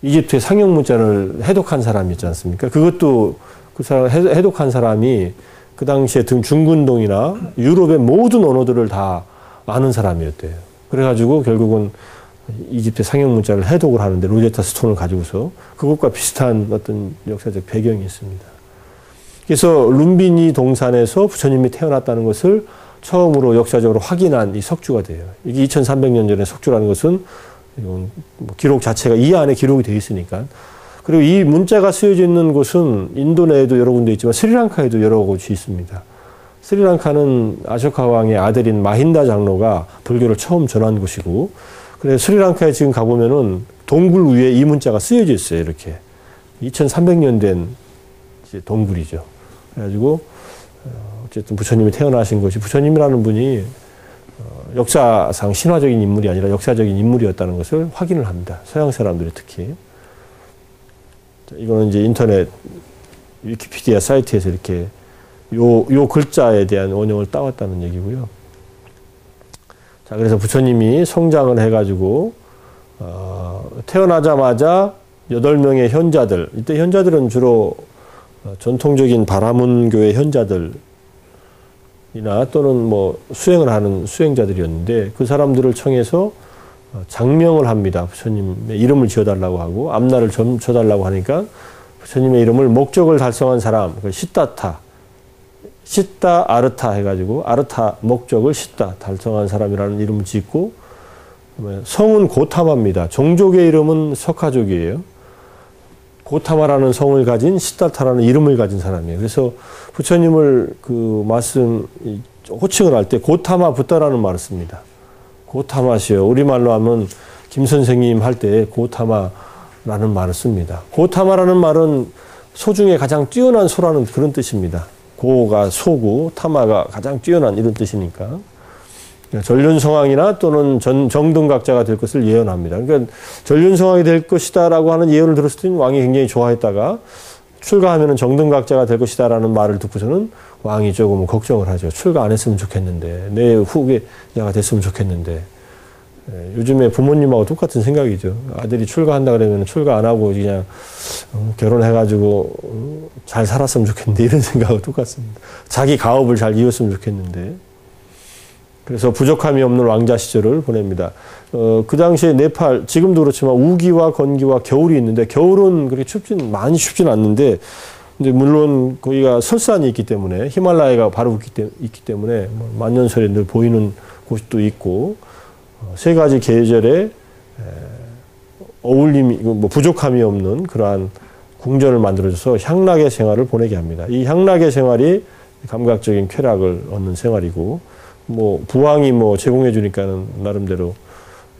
이집트의 상형 문자를 해독한 사람이 있지 않습니까? 그것도 그 사람 해독한 사람이 그 당시에 중근동이나 유럽의 모든 언어들을 다 아는 사람이었대요. 그래가지고 결국은 이집트의 상형 문자를 해독을 하는데 로제타 스톤을 가지고서 그것과 비슷한 어떤 역사적 배경이 있습니다. 그래서 룸비니 동산에서 부처님이 태어났다는 것을 처음으로 역사적으로 확인한 이 석주가 돼요. 이게 2300년 전에 석주라는 것은 이건 뭐 기록 자체가 이 안에 기록이 되어 있으니까. 그리고 이 문자가 쓰여져 있는 곳은 인도 내에도 여러 군데 있지만 스리랑카에도 여러 곳이 있습니다. 스리랑카는 아쇼카 왕의 아들인 마힌다 장로가 불교를 처음 전한 곳이고, 그래서 스리랑카에 지금 가보면은 동굴 위에 이 문자가 쓰여져 있어요. 이렇게 2300년 된 이제 동굴이죠. 그래가지고 어쨌든 부처님이 태어나신 것이 부처님이라는 분이 역사상 신화적인 인물이 아니라 역사적인 인물이었다는 것을 확인을 합니다. 서양 사람들이 특히. 이거는 이제 인터넷 위키피디아 사이트에서 이렇게 요 글자에 대한 원형을 따왔다는 얘기고요. 자, 그래서 부처님이 성장을 해가지고 태어나자마자 8명의 현자들, 이때 현자들은 주로 전통적인 바라문교의 현자들이나 또는 뭐 수행을 하는 수행자들이었는데 그 사람들을 청해서 장명을 합니다. 부처님의 이름을 지어달라고 하고 앞날을 점쳐달라고 하니까 부처님의 이름을 목적을 달성한 사람, 시따타, 시따 아르타 해가지고 아르타 목적을 시따 달성한 사람이라는 이름을 짓고 성은 고타마입니다. 종족의 이름은 석가족이에요. 고타마라는 성을 가진 시달타라는 이름을 가진 사람이에요. 그래서 부처님을 그 말씀 호칭을 할 때 고타마 붓다라는 말을 씁니다. 고타마시여. 우리말로 하면 김 선생님 할 때 고타마라는 말을 씁니다. 고타마라는 말은 소 중에 가장 뛰어난 소라는 그런 뜻입니다. 고가 소고 타마가 가장 뛰어난 이런 뜻이니까. 전륜성왕이나 또는 정등각자가 될 것을 예언합니다. 그러니까 전륜성왕이 될 것이다라고 하는 예언을 들었을 때는 왕이 굉장히 좋아했다가 출가하면 정등각자가 될 것이다라는 말을 듣고서는 왕이 조금 걱정을 하죠. 출가 안 했으면 좋겠는데, 내 후계자가 됐으면 좋겠는데. 요즘에 부모님하고 똑같은 생각이죠. 아들이 출가한다 그러면 출가 안 하고 그냥 결혼해가지고 잘 살았으면 좋겠는데 이런 생각하고 똑같습니다. 자기 가업을 잘 이었으면 좋겠는데. 그래서 부족함이 없는 왕자 시절을 보냅니다. 그 당시에 네팔, 지금도 그렇지만 우기와 건기와 겨울이 있는데, 겨울은 그렇게 많이 춥진 않는데, 근데 물론 거기가 설산이 있기 때문에, 히말라야가 바로 있기 때문에, 만년설에 늘 보이는 곳도 있고, 세 가지 계절에 어울림이, 부족함이 없는 그러한 궁전을 만들어줘서 향락의 생활을 보내게 합니다. 이 향락의 생활이 감각적인 쾌락을 얻는 생활이고, 부왕이 제공해 주니까는 나름대로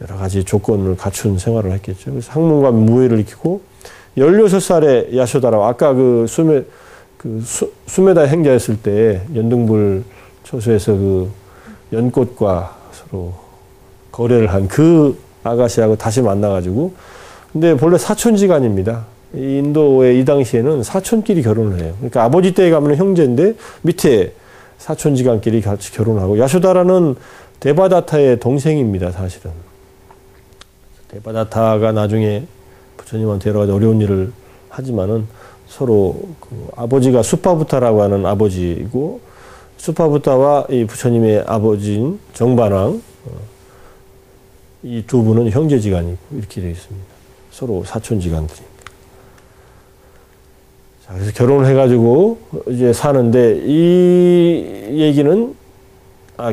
여러 가지 조건을 갖춘 생활을 했겠죠. 그래서 학문과 무예를 익히고 16살에 야쇼다라, 아까 수메다 행자였을 때 연등불 초소에서 그 연꽃과 서로 거래를 한 그 아가씨하고 다시 만나가지고, 근데 본래 사촌지간입니다. 인도의 이 당시에는 사촌끼리 결혼을 해요. 그러니까 아버지 댁에 가면 형제인데 밑에 사촌지간끼리 같이 결혼하고, 야쇼다라는 데바다타의 동생입니다, 사실은. 데바다타가 나중에 부처님한테 여러 가지 어려운 일을 하지만은 서로 아버지가 수파부타라고 하는 아버지이고, 수파부타와 이 부처님의 아버지인 정반왕, 이 두 분은 형제지간이고 이렇게 되어 있습니다. 서로 사촌지간들이. 자, 그래서 결혼을 해가지고 이제 사는데, 이 얘기는,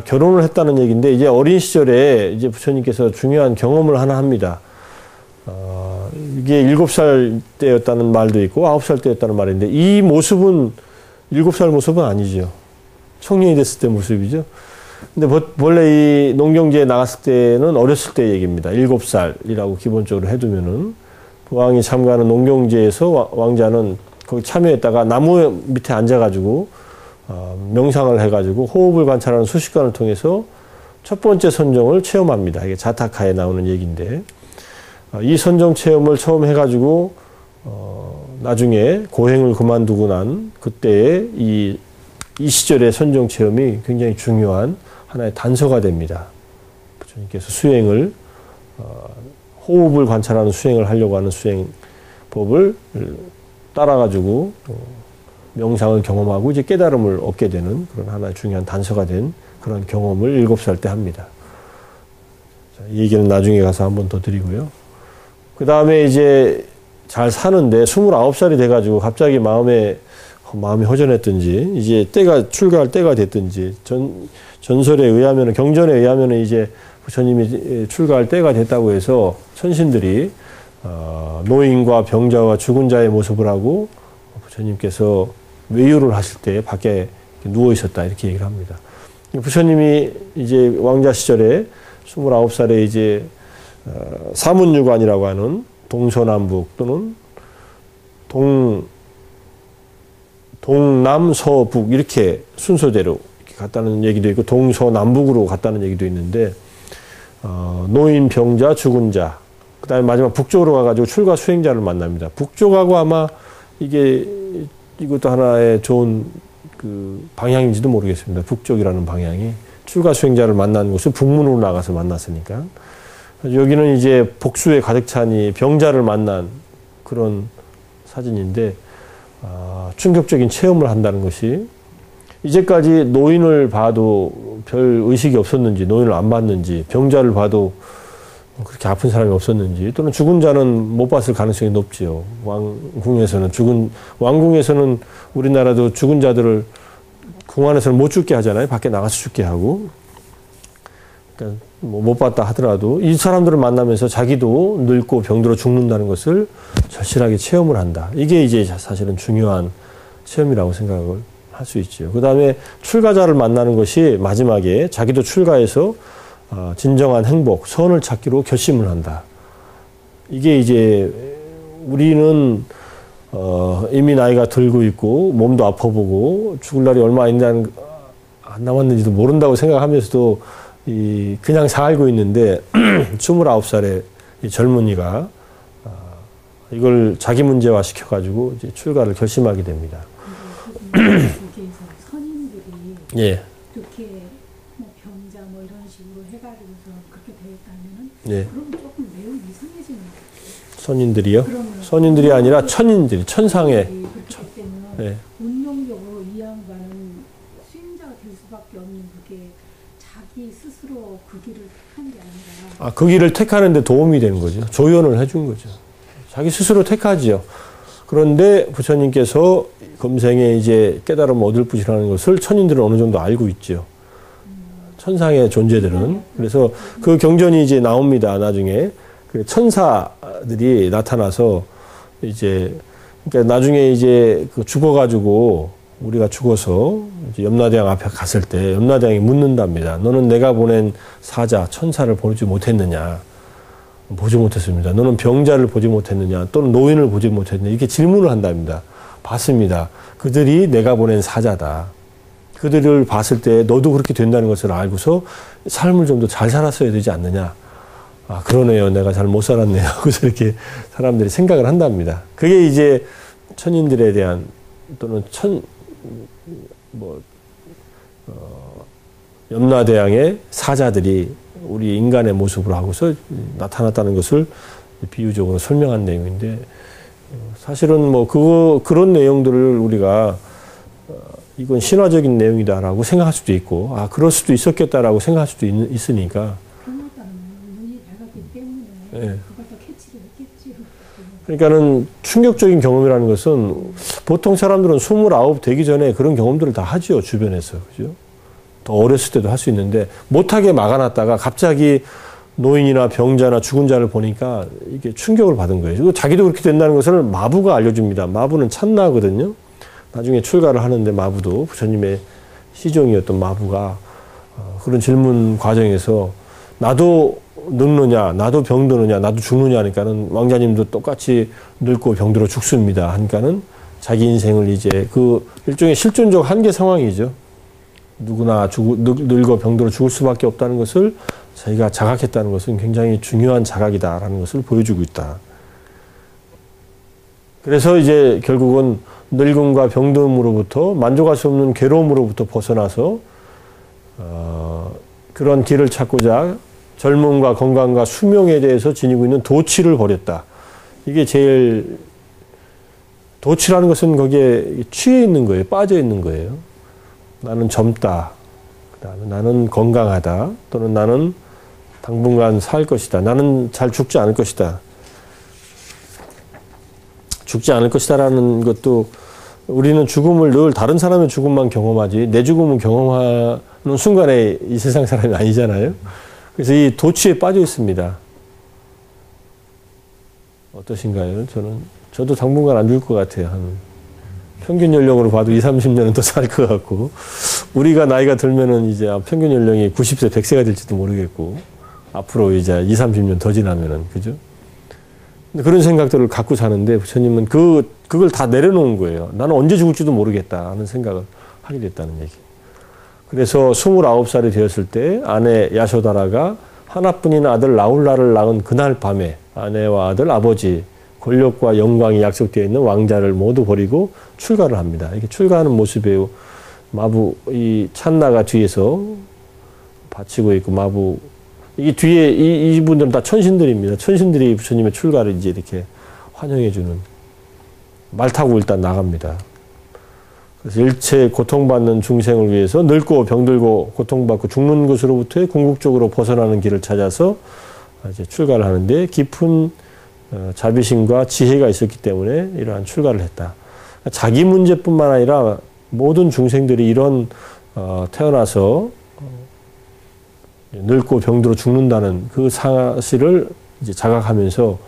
결혼을 했다는 얘기인데, 이제 어린 시절에 이제 부처님께서 중요한 경험을 하나 합니다. 이게 7살 때였다는 말도 있고, 9살 때였다는 말인데, 이 모습은 7살 모습은 아니죠. 청년이 됐을 때 모습이죠. 근데 원래 이 농경지에 나갔을 때는 어렸을 때 얘기입니다. 7살이라고 기본적으로 해두면은, 부왕이 참가하는 농경지에서 왕자는 거기 참여했다가 나무 밑에 앉아가지고 명상을 해가지고 호흡을 관찰하는 수식관을 통해서 첫 번째 선정을 체험합니다. 이게 자타카에 나오는 얘기인데, 이 선정 체험을 처음 해가지고 나중에 고행을 그만두고 난 그때의 이 시절의 선정 체험이 굉장히 중요한 하나의 단서가 됩니다. 부처님께서 수행을 호흡을 관찰하는 수행을 하려고 하는 수행법을 따라가지고 명상을 경험하고 이제 깨달음을 얻게 되는 그런 하나의 중요한 단서가 된 그런 경험을 7살 때 합니다. 자, 이 얘기는 나중에 가서 한 번 더 드리고요. 그 다음에 이제 잘 사는데 29살이 돼가지고 갑자기 마음이 허전했든지, 이제 출가할 때가 됐든지, 전설에 의하면, 경전에 의하면 이제 부처님이 출가할 때가 됐다고 해서 천신들이 노인과 병자와 죽은 자의 모습을 하고 부처님께서 외유를 하실 때 밖에 누워 있었다, 이렇게 얘기를 합니다. 부처님이 이제 왕자 시절에 29살에 이제 사문유관이라고 하는 동서남북 또는 동남서북 이렇게 순서대로 이렇게 갔다는 얘기도 있고, 동서남북으로 갔다는 얘기도 있는데, 노인, 병자, 죽은 자, 그 다음에 마지막 북쪽으로 가가지고 출가 수행자를 만납니다. 북쪽하고 아마 이것도 하나의 좋은 그 방향인지도 모르겠습니다. 북쪽이라는 방향이. 출가 수행자를 만난 곳은 북문으로 나가서 만났으니까. 여기는 이제 복수에 가득 차니 병자를 만난 그런 사진인데, 충격적인 체험을 한다는 것이, 이제까지 노인을 봐도 별 의식이 없었는지, 노인을 안 봤는지, 병자를 봐도 그렇게 아픈 사람이 없었는지, 또는 죽은 자는 못 봤을 가능성이 높지요. 왕궁에서는 우리나라도 죽은 자들을 궁 안에서는 못 죽게 하잖아요. 밖에 나가서 죽게 하고. 그러니까 못 봤다 하더라도 이 사람들을 만나면서 자기도 늙고 병들어 죽는다는 것을 절실하게 체험을 한다. 이게 이제 사실은 중요한 체험이라고 생각을 할 수 있죠. 그 다음에 출가자를 만나는 것이 마지막에 자기도 출가해서 진정한 행복, 선을 찾기로 결심을 한다. 이게 이제 우리는 이미 나이가 들고 있고 몸도 아파 보고 죽을 날이 얼마 안 남았는지도 모른다고 생각하면서도 그냥 살고 있는데 29살의 이 젊은이가 이걸 자기 문제화 시켜가지고 이제 출가를 결심하게 됩니다. 거기에서 선인들이 예. 그렇게 뭐 병자 뭐 이런 식으로 해가지고서 그렇게 되었다면은 예. 그럼 조금 매우 이상해지는 거죠. 선인들이요? 그러면 선인들이 아니라 천인들이, 천상의. 그렇게 되면 예. 운명적으로 이 양반은 수행자가 될 수밖에 없는 그게 자기 스스로 그 길을 택한 게 아니라 그 길을 택하는데 도움이 되는 거죠. 조언을 해준 거죠. 자기 스스로 택하지요. 그런데 부처님께서 금생에 이제 깨달음을 얻을 것이라는 것을 천인들은 어느 정도 알고 있죠. 천상의 존재들은. 그래서 그 경전이 이제 나옵니다. 나중에. 그 천사들이 나타나서 이제, 그러니까 나중에 이제 죽어가지고 우리가 죽어서 이제 염라대왕 앞에 갔을 때 염라대왕이 묻는답니다. 너는 내가 보낸 사자, 천사를 보지 못했느냐? 보지 못했습니다. 너는 병자를 보지 못했느냐? 또는 노인을 보지 못했느냐? 이렇게 질문을 한답니다. 봤습니다. 그들이 내가 보낸 사자다. 그들을 봤을 때 너도 그렇게 된다는 것을 알고서 삶을 좀 더 잘 살았어야 되지 않느냐? 그러네요. 내가 잘 못 살았네요. 그래서 이렇게 사람들이 생각을 한답니다. 그게 이제 천인들에 대한 또는 염라대왕의 사자들이 우리 인간의 모습으로 하고서 나타났다는 것을 비유적으로 설명한 내용인데, 사실은 뭐 그런 내용들을 우리가 이건 신화적인 내용이다라고 생각할 수도 있고, 그럴 수도 있었겠다라고 생각할 수도 있으니까. 그러니까 눈이 밝았기 때문에 예. 그걸 더 캐치를 했겠지요. 그러니까는 충격적인 경험이라는 것은 보통 사람들은 29 되기 전에 그런 경험들을 다 하죠. 주변에서. 그죠? 더 어렸을 때도 할 수 있는데 못하게 막아놨다가 갑자기 노인이나 병자나 죽은 자를 보니까 이게 충격을 받은 거예요. 그리고 자기도 그렇게 된다는 것을 마부가 알려줍니다. 마부는 찬나거든요. 나중에 출가를 하는데 마부도 부처님의 시종이었던 마부가 그런 질문 과정에서 나도 늙느냐, 나도 병드느냐, 나도 죽느냐 하니까는 왕자님도 똑같이 늙고 병들어 죽습니다. 하니까는 자기 인생을 이제 그 일종의 실존적 한계 상황이죠. 누구나 늙어 병들어 죽을 수밖에 없다는 것을 자기가 자각했다는 것은 굉장히 중요한 자각이다라는 것을 보여주고 있다. 그래서 이제 결국은 늙음과 병듦으로부터 만족할 수 없는 괴로움으로부터 벗어나서 그런 길을 찾고자 젊음과 건강과 수명에 대해서 지니고 있는 도취를 버렸다. 이게 제일 도취라는 것은 거기에 취해 있는 거예요. 빠져 있는 거예요. 나는 젊다. 그다음에 나는 건강하다. 또는 나는 당분간 살 것이다. 나는 잘 죽지 않을 것이다. 죽지 않을 것이다라는 것도 우리는 죽음을 늘 다른 사람의 죽음만 경험하지 내 죽음을 경험하는 순간에 이 세상 사람이 아니잖아요. 그래서 이 도취에 빠져 있습니다. 어떠신가요? 저도 당분간 안 죽을 것 같아요. 한 평균 연령으로 봐도 20, 30년은 더 살 것 같고, 우리가 나이가 들면은 이제 평균 연령이 90세, 100세가 될지도 모르겠고, 앞으로 이제 20, 30년 더 지나면은, 그죠? 근데 그런 생각들을 갖고 사는데, 부처님은 그걸 다 내려놓은 거예요. 나는 언제 죽을지도 모르겠다 하는 생각을 하게 됐다는 얘기. 그래서 29살이 되었을 때 아내 야소다라가 하나뿐인 아들 라울라를 낳은 그날 밤에 아내와 아들, 아버지, 권력과 영광이 약속되어 있는 왕자를 모두 버리고 출가를 합니다. 이렇게 출가하는 모습에 마부, 이 찬나가 뒤에서 바치고 있고, 마부, 이 뒤에 이분들은 다 천신들입니다. 천신들이 부처님의 출가를 이제 이렇게 환영해주는, 말 타고 일단 나갑니다. 그래서 일체 고통받는 중생을 위해서 늙고 병들고 고통받고 죽는 것으로부터의 궁극적으로 벗어나는 길을 찾아서 이제 출가를 하는데 깊은 자비심과 지혜가 있었기 때문에 이러한 출가를 했다. 자기 문제뿐만 아니라 모든 중생들이 이런 태어나서 늙고 병들어 죽는다는 그 사실을 이제 자각하면서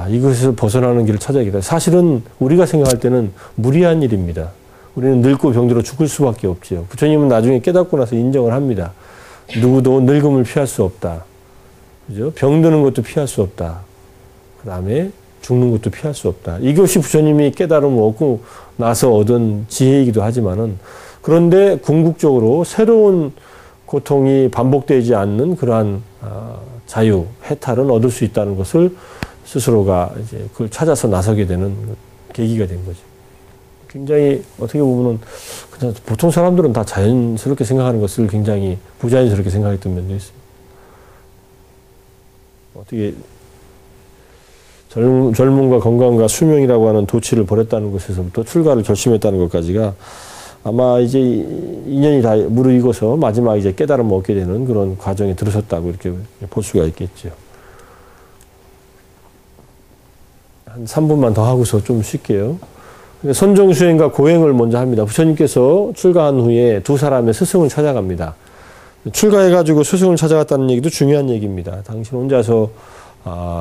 이것에서 벗어나는 길을 찾아야겠다. 사실은 우리가 생각할 때는 무리한 일입니다. 우리는 늙고 병들어 죽을 수밖에 없지요. 부처님은 나중에 깨닫고 나서 인정을 합니다. 누구도 늙음을 피할 수 없다. 그죠? 병드는 것도 피할 수 없다. 그 다음에 죽는 것도 피할 수 없다. 이것이 부처님이 깨달음을 얻고 나서 얻은 지혜이기도 하지만은, 그런데 궁극적으로 새로운 고통이 반복되지 않는 그러한 자유, 해탈은 얻을 수 있다는 것을 스스로가 이제 그걸 찾아서 나서게 되는 계기가 된 거죠. 굉장히 어떻게 보면은 그냥 보통 사람들은 다 자연스럽게 생각하는 것을 굉장히 부자연스럽게 생각했던 면도 있습니다. 어떻게 젊음과 건강과 수명이라고 하는 도치를 버렸다는 것에서부터 출가를 결심했다는 것까지가 아마 이제 인연이 다 무르익어서 마지막 이제 깨달음을 얻게 되는 그런 과정에 들어섰다고 이렇게 볼 수가 있겠죠. 한 3분만 더 하고서 좀 쉴게요. 선정수행과 고행을 먼저 합니다. 부처님께서 출가한 후에 두 사람의 스승을 찾아갑니다. 출가해가지고 스승을 찾아갔다는 얘기도 중요한 얘기입니다. 당신 혼자서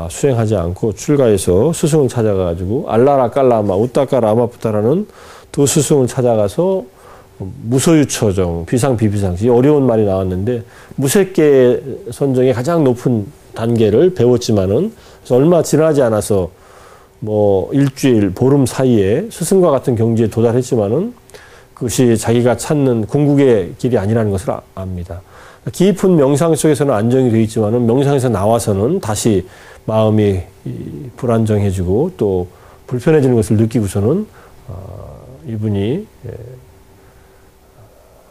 수행하지 않고 출가해서 스승을 찾아가지고 알라라 깔라마 우따까라 아마푸타라는 두 스승을 찾아가서 무소유처정 비상비비상시 어려운 말이 나왔는데 무색계 선정의 가장 높은 단계를 배웠지만은 그래서 얼마 지나지 않아서 뭐 일주일 보름 사이에 스승과 같은 경지에 도달했지만은 그것이 자기가 찾는 궁극의 길이 아니라는 것을 압니다. 깊은 명상 속에서는 안정이 되어 있지만은 명상에서 나와서는 다시 마음이 불안정해지고 또 불편해지는 것을 느끼고서는 이분이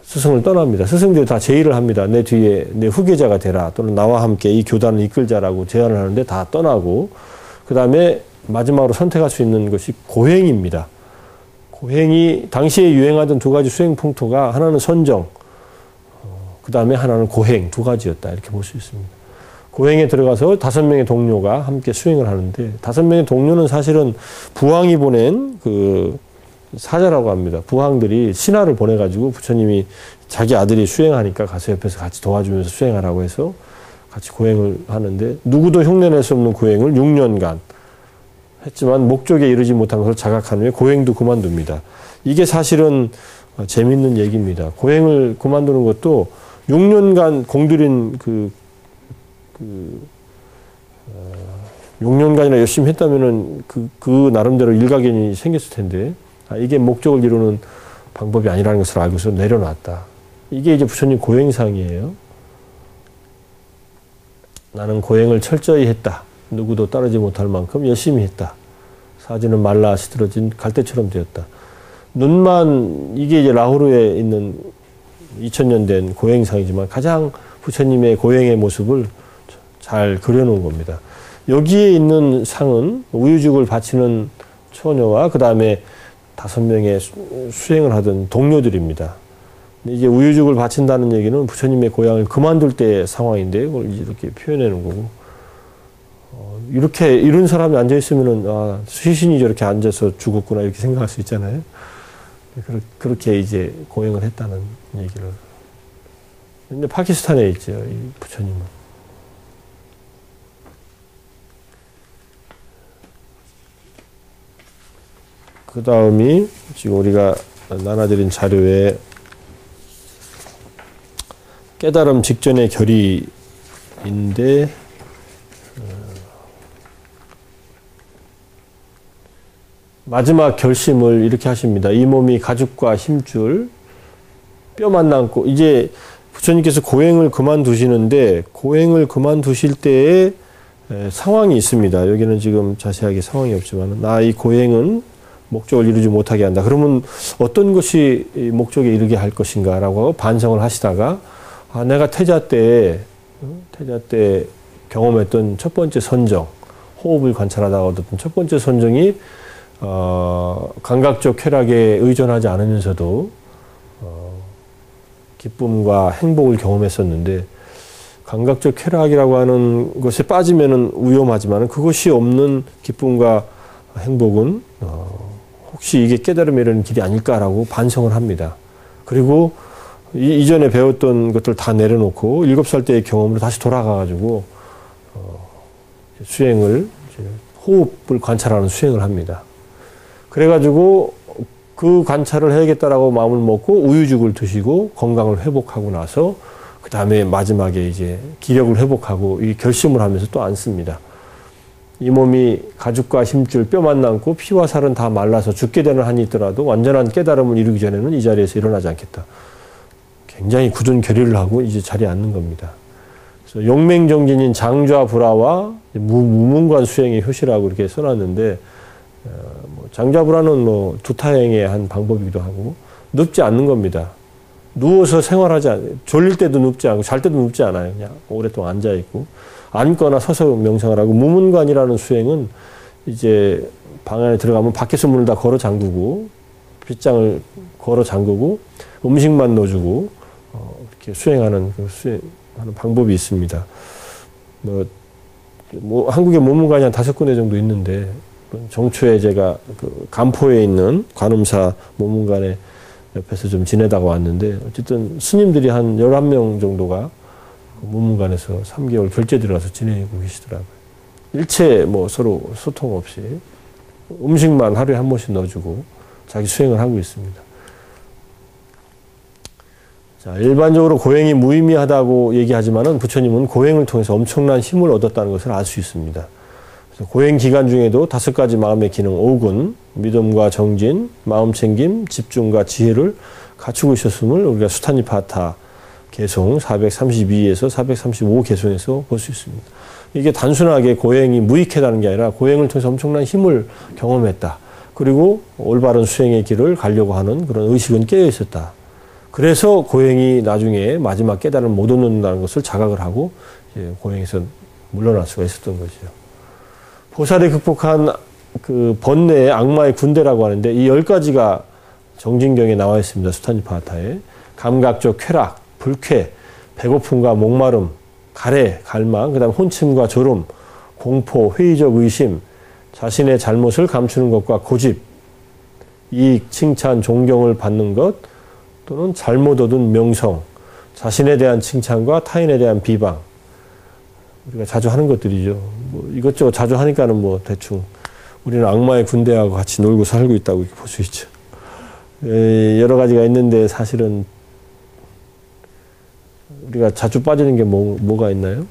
스승을 떠납니다. 스승들이 다 제의를 합니다. 내 뒤에 내 후계자가 되라 또는 나와 함께 이 교단을 이끌자라고 제안을 하는데 다 떠나고 그 다음에 마지막으로 선택할 수 있는 것이 고행입니다. 고행이 당시에 유행하던 두 가지 수행 풍토가 하나는 선정, 그 다음에 하나는 고행 두 가지였다 이렇게 볼 수 있습니다. 고행에 들어가서 5명의 동료가 함께 수행을 하는데 5명의 동료는 사실은 부황이 보낸 그 사자라고 합니다. 부황들이 신하를 보내가지고 부처님이 자기 아들이 수행하니까 가서 옆에서 같이 도와주면서 수행하라고 해서 같이 고행을 하는데 누구도 흉내낼 수 없는 고행을 6년간 했지만 목적에 이르지 못한 것을 자각한 후에 고행도 그만둡니다. 이게 사실은 재밌는 얘기입니다. 고행을 그만두는 것도 6년간 공들인 6년간이나 열심히 했다면은 그 나름대로 일가견이 생겼을 텐데 이게 목적을 이루는 방법이 아니라는 것을 알고서 내려놨다. 이게 이제 부처님 고행상이에요. 나는 고행을 철저히 했다. 누구도 따르지 못할 만큼 열심히 했다. 사지는 말라 시들어진 갈대처럼 되었다. 눈만 이게 이제 라후르에 있는 2000년 된 고행상이지만 가장 부처님의 고행의 모습을 잘 그려놓은 겁니다. 여기에 있는 상은 우유죽을 바치는 처녀와 그 다음에 5명의 수행을 하던 동료들입니다. 이제 우유죽을 바친다는 얘기는 부처님의 고향을 그만둘 때의 상황인데 그걸 이렇게 표현해 놓은 거고 이렇게 이런 사람이 앉아 있으면은 시신이 저렇게 앉아서 죽었구나 이렇게 생각할 수 있잖아요. 그렇게 이제 고행을 했다는 얘기를. 근데 파키스탄에 있죠, 이 부처님은. 그 다음이 지금 우리가 나눠드린 자료에 깨달음 직전의 결의인데 마지막 결심을 이렇게 하십니다. 이 몸이 가죽과 힘줄 뼈만 남고 이제 부처님께서 고행을 그만두시는데 고행을 그만두실 때의 상황이 있습니다. 여기는 지금 자세하게 상황이 없지만 이 고행은 목적을 이루지 못하게 한다. 그러면 어떤 것이 목적에 이르게 할 것인가 라고 반성을 하시다가 내가 태자 때 경험했던 첫 번째 선정, 호흡을 관찰하다가 얻었던 첫 번째 선정이 감각적 쾌락에 의존하지 않으면서도 기쁨과 행복을 경험했었는데 감각적 쾌락이라고 하는 것에 빠지면은 위험하지만 그것이 없는 기쁨과 행복은 혹시 이게 깨달음에 이르는 길이 아닐까라고 반성을 합니다. 그리고 이전에 배웠던 것들 다 내려놓고 7살 때의 경험으로 다시 돌아가가지고 수행을 호흡을 관찰하는 수행을 합니다. 그래가지고 그 관찰을 해야겠다라고 마음을 먹고 우유죽을 드시고 건강을 회복하고 나서 그 다음에 마지막에 이제 기력을 회복하고 이 결심을 하면서 또 앉습니다. 이 몸이 가죽과 힘줄 뼈만 남고 피와 살은 다 말라서 죽게 되는 한이 있더라도 완전한 깨달음을 이루기 전에는 이 자리에서 일어나지 않겠다. 굉장히 굳은 결의를 하고 이제 자리에 앉는 겁니다. 그래서 용맹정진인 장좌불화와 무문관 수행의 효시라고 이렇게 써놨는데 장좌불화는 두타행의 한 방법이기도 하고 눕지 않는 겁니다. 누워서 생활하지 졸릴 때도 눕지 않고 잘 때도 눕지 않아요. 그냥 오랫동안 앉아 있고 앉거나 서서 명상을 하고 무문관이라는 수행은 이제 방 안에 들어가면 밖에서 문을 다 걸어 잠그고 빗장을 걸어 잠그고 음식만 넣어주고 이렇게 수행하는 수행하는 방법이 있습니다. 한국에 무문관이 한 5군데 정도 있는데 정초에 제가 그 간포에 있는 관음사 무문관에 옆에서 좀 지내다가 왔는데 어쨌든 스님들이 한 11명 정도가 무문관에서 3개월 결제 들어가서 지내고 계시더라고요. 일체 서로 소통 없이 음식만 하루에 한 번씩 넣어주고 자기 수행을 하고 있습니다. 자, 일반적으로 고행이 무의미하다고 얘기하지만은 부처님은 고행을 통해서 엄청난 힘을 얻었다는 것을 알 수 있습니다. 그래서 고행 기간 중에도 5가지 마음의 기능 5군, 믿음과 정진, 마음챙김, 집중과 지혜를 갖추고 있었음을 우리가 수타니파타 개송 432에서 435 개송에서 볼 수 있습니다. 이게 단순하게 고행이 무익하다는 게 아니라 고행을 통해서 엄청난 힘을 경험했다. 그리고 올바른 수행의 길을 가려고 하는 그런 의식은 깨어 있었다. 그래서 고행이 나중에 마지막 깨달음을 못 얻는다는 것을 자각을 하고 이제 고행에서 물러날 수가 있었던 거죠. 보살이 극복한 그 번뇌의 악마의 군대라고 하는데 이 10가지가 정진경에 나와 있습니다. 수타니파타에. 감각적 쾌락, 불쾌, 배고픔과 목마름, 가래, 갈망, 그 다음 혼침과 졸음, 공포, 회의적 의심, 자신의 잘못을 감추는 것과 고집, 이익, 칭찬, 존경을 받는 것, 또는 잘못 얻은 명성, 자신에 대한 칭찬과 타인에 대한 비방. 우리가 자주 하는 것들이죠. 이것저것 자주 하니까는 대충 우리는 악마의 군대하고 같이 놀고 살고 있다고 이렇게 볼 수 있죠. 여러 가지가 있는데 사실은 우리가 자주 빠지는 게 뭐가 있나요?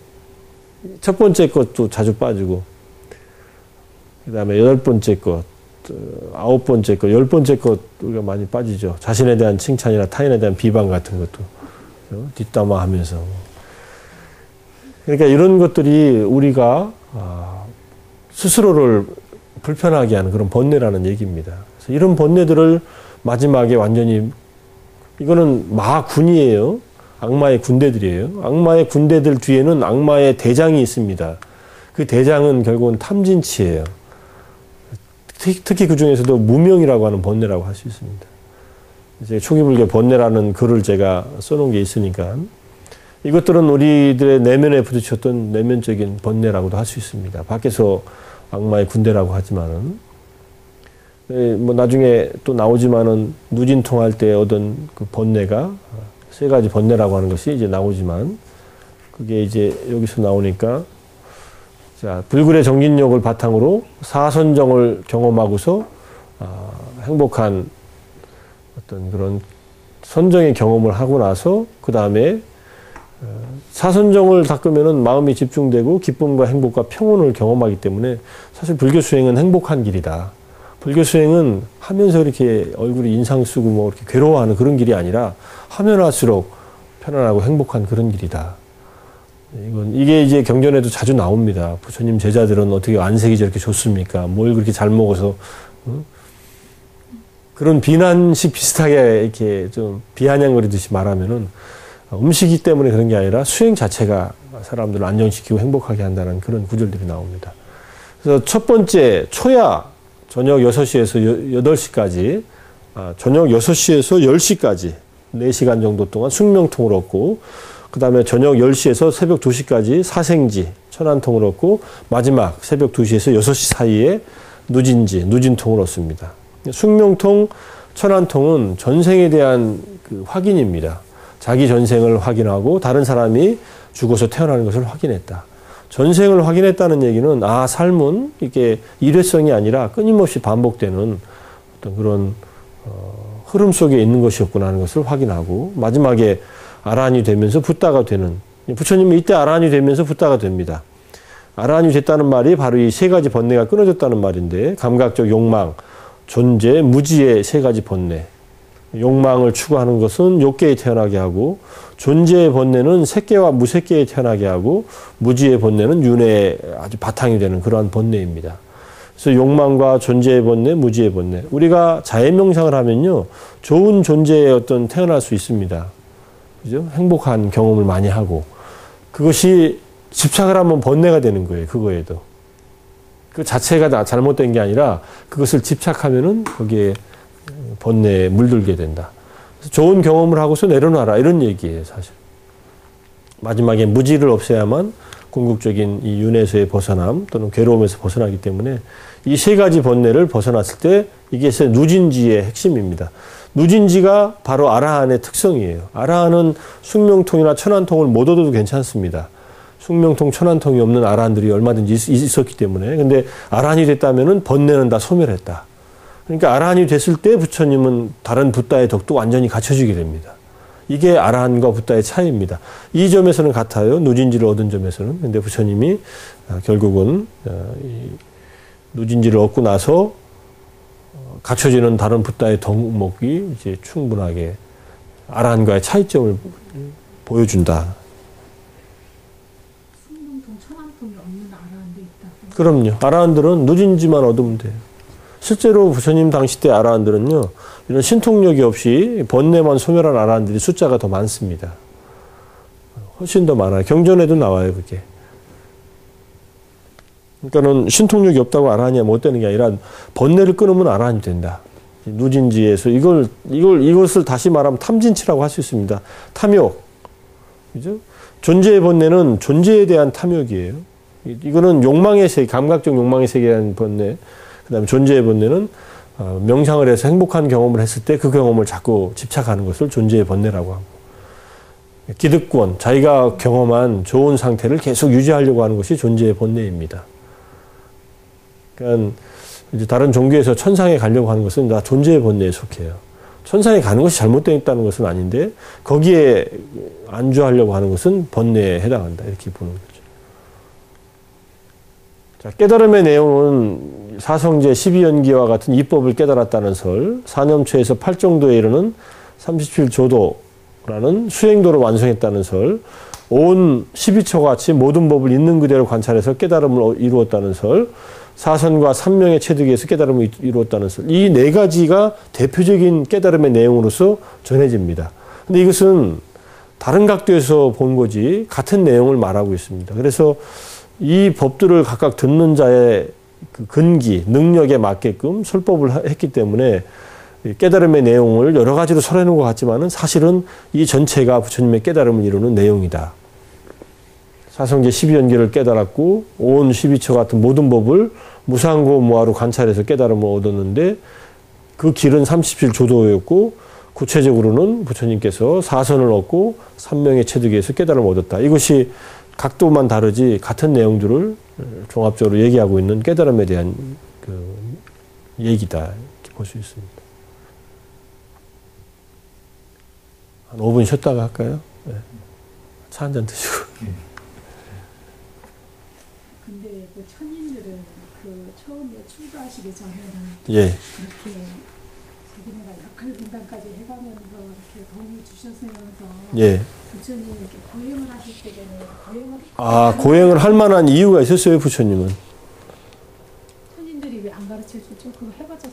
첫 번째 것도 자주 빠지고, 그 다음에 8번째 것, 9번째 것, 10번째 것 우리가 많이 빠지죠. 자신에 대한 칭찬이나 타인에 대한 비방 같은 것도 뒷담화 하면서. 그러니까 이런 것들이 우리가 스스로를 불편하게 하는 그런 번뇌라는 얘기입니다. 그래서 이런 번뇌들을 마지막에 완전히 이거는 마군이에요. 악마의 군대들이에요. 악마의 군대들 뒤에는 악마의 대장이 있습니다. 그 대장은 결국은 탐진치예요. 특히 그 중에서도 무명이라고 하는 번뇌라고 할 수 있습니다. 이제 초기불교 번뇌라는 글을 제가 써놓은 게 있으니까 이것들은 우리들의 내면에 부딪혔던 내면적인 번뇌라고도 할 수 있습니다. 밖에서 악마의 군대라고 하지만은 나중에 또 나오지만은 누진통할 때 얻은 그 번뇌가 3가지 번뇌라고 하는 것이 이제 나오지만 그게 이제 여기서 나오니까 자, 불굴의 정진력을 바탕으로 사선정을 경험하고서 행복한 어떤 그런 선정의 경험을 하고 나서 그 다음에 사선정을 닦으면은 마음이 집중되고 기쁨과 행복과 평온을 경험하기 때문에 사실 불교 수행은 행복한 길이다. 불교 수행은 하면서 이렇게 얼굴이 인상 쓰고 이렇게 괴로워하는 그런 길이 아니라 하면 할수록 편안하고 행복한 그런 길이다. 이게 이제 경전에도 자주 나옵니다. 부처님 제자들은 어떻게 안색이 저렇게 좋습니까? 뭘 그렇게 잘 먹어서, 그런 비난식 비슷하게 이렇게 좀 비아냥거리듯이 말하면은 음식이 때문에 그런 게 아니라 수행 자체가 사람들을 안정시키고 행복하게 한다는 그런 구절들이 나옵니다. 그래서 첫 번째, 초야, 저녁 6시에서 8시까지, 저녁 6시에서 10시까지 4시간 정도 동안 숙명통을 얻고, 그 다음에 저녁 10시에서 새벽 2시까지 사생지, 천안통을 얻고, 마지막 새벽 2시에서 6시 사이에 누진통을 얻습니다. 숙명통, 천안통은 전생에 대한 그 확인입니다. 자기 전생을 확인하고 다른 사람이 죽어서 태어나는 것을 확인했다. 전생을 확인했다는 얘기는 삶은 이게 일회성이 아니라 끊임없이 반복되는 어떤 그런 흐름 속에 있는 것이었구나 하는 것을 확인하고 마지막에 아라한이 되면서 붓다가 되는 부처님은 이때 아라한이 되면서 붓다가 됩니다. 아라한이 됐다는 말이 바로 이 세 가지 번뇌가 끊어졌다는 말인데 감각적 욕망, 존재, 무지의 세 가지 번뇌. 욕망을 추구하는 것은 욕계에 태어나게 하고 존재의 번뇌는 색계와 무색계에 태어나게 하고 무지의 번뇌는 윤회의 아주 바탕이 되는 그러한 번뇌입니다. 그래서 욕망과 존재의 번뇌, 무지의 번뇌. 우리가 자해명상을 하면요. 좋은 존재의 어떤 태어날 수 있습니다. 그죠? 행복한 경험을 많이 하고 그것이 집착을 하면 번뇌가 되는 거예요. 그거에도. 그 자체가 다 잘못된 게 아니라 그것을 집착하면은 거기에 번뇌에 물들게 된다. 그래서 좋은 경험을 하고서 내려놔라. 이런 얘기예요, 사실. 마지막에 무지를 없애야만 궁극적인 이 윤회에서의 벗어남 또는 괴로움에서 벗어나기 때문에 이 세 가지 번뇌를 벗어났을 때 이게 누진지의 핵심입니다. 누진지가 바로 아라한의 특성이에요. 아라한은 숙명통이나 천안통을 못 얻어도 괜찮습니다. 숙명통, 천안통이 없는 아라한들이 얼마든지 있었기 때문에. 근데 아라한이 됐다면은 번뇌는 다 소멸했다. 그러니까 아라한이 됐을 때 부처님은 다른 붓다의 덕도 완전히 갖춰지게 됩니다. 이게 아라한과 붓다의 차이입니다. 이 점에서는 같아요. 누진지를 얻은 점에서는. 근데 부처님이 결국은 이 누진지를 얻고 나서 갖춰지는 다른 붓다의 덕목이 이제 충분하게 아라한과의 차이점을 보여준다. 숙명통, 천안통이 없는 아라한도 있다. 그럼요. 아라한들은 누진지만 얻으면 돼요. 실제로 부처님 당시 때 아라한들은요, 이런 신통력이 없이 번뇌만 소멸한 아라한들이 숫자가 더 많습니다. 훨씬 더 많아요. 경전에도 나와요, 그게. 그러니까는 신통력이 없다고 아라한이 못 되는 게 아니라 번뇌를 끊으면 아라한이 된다. 누진지에서 이것을 다시 말하면 탐진치라고 할 수 있습니다. 탐욕. 그죠? 존재의 번뇌는 존재에 대한 탐욕이에요. 이거는 욕망의 세계, 감각적 욕망의 세계에 대한 번뇌. 그 다음에 존재의 번뇌는 명상을 해서 행복한 경험을 했을 때 그 경험을 자꾸 집착하는 것을 존재의 번뇌라고 하고 기득권, 자기가 경험한 좋은 상태를 계속 유지하려고 하는 것이 존재의 번뇌입니다. 그러니까 이제 다른 종교에서 천상에 가려고 하는 것은 다 존재의 번뇌에 속해요. 천상에 가는 것이 잘못되어 있다는 것은 아닌데 거기에 안주하려고 하는 것은 번뇌에 해당한다. 이렇게 보는 거죠. 자, 깨달음의 내용은 사성제 12연기와 같은 이법을 깨달았다는 설, 사념초에서 8정도에 이르는 37조도라는 수행도를 완성했다는 설, 온 12처 같이 모든 법을 있는 그대로 관찰해서 깨달음을 이루었다는 설, 사선과 삼명의 체득에서 깨달음을 이루었다는 설, 이 네 가지가 대표적인 깨달음의 내용으로서 전해집니다. 근데 이것은 다른 각도에서 본 거지 같은 내용을 말하고 있습니다. 그래서 이 법들을 각각 듣는 자의 그 근기, 능력에 맞게끔 설법을 했기 때문에 깨달음의 내용을 여러 가지로 설해놓은 것 같지만은 사실은 이 전체가 부처님의 깨달음을 이루는 내용이다. 사성제 12연계를 깨달았고 온 12처 같은 모든 법을 무상고 무아로 관찰해서 깨달음을 얻었는데 그 길은 37조도였고 구체적으로는 부처님께서 사선을 얻고 삼명의 체득에서 깨달음을 얻었다. 이것이 각도만 다르지 같은 내용들을 종합적으로 얘기하고 있는 깨달음에 대한 그 얘기다. 이렇게 볼 수 있습니다. 한 5분 쉬었다가 할까요? 네. 차 한잔 드시고. 근데 그 천인들은 그 처음에 출가하시기 전에는 예. 이렇게 자기네가 역할 분담까지 해가면서 이렇게 도움을 주셨으면서 예. 부처님이 이렇게 고행을 하실 때에는 고행을 할 만한 이유가 있었어요, 부처님은. 천인들이 왜 안 가르쳐 주죠? 그거 해봤자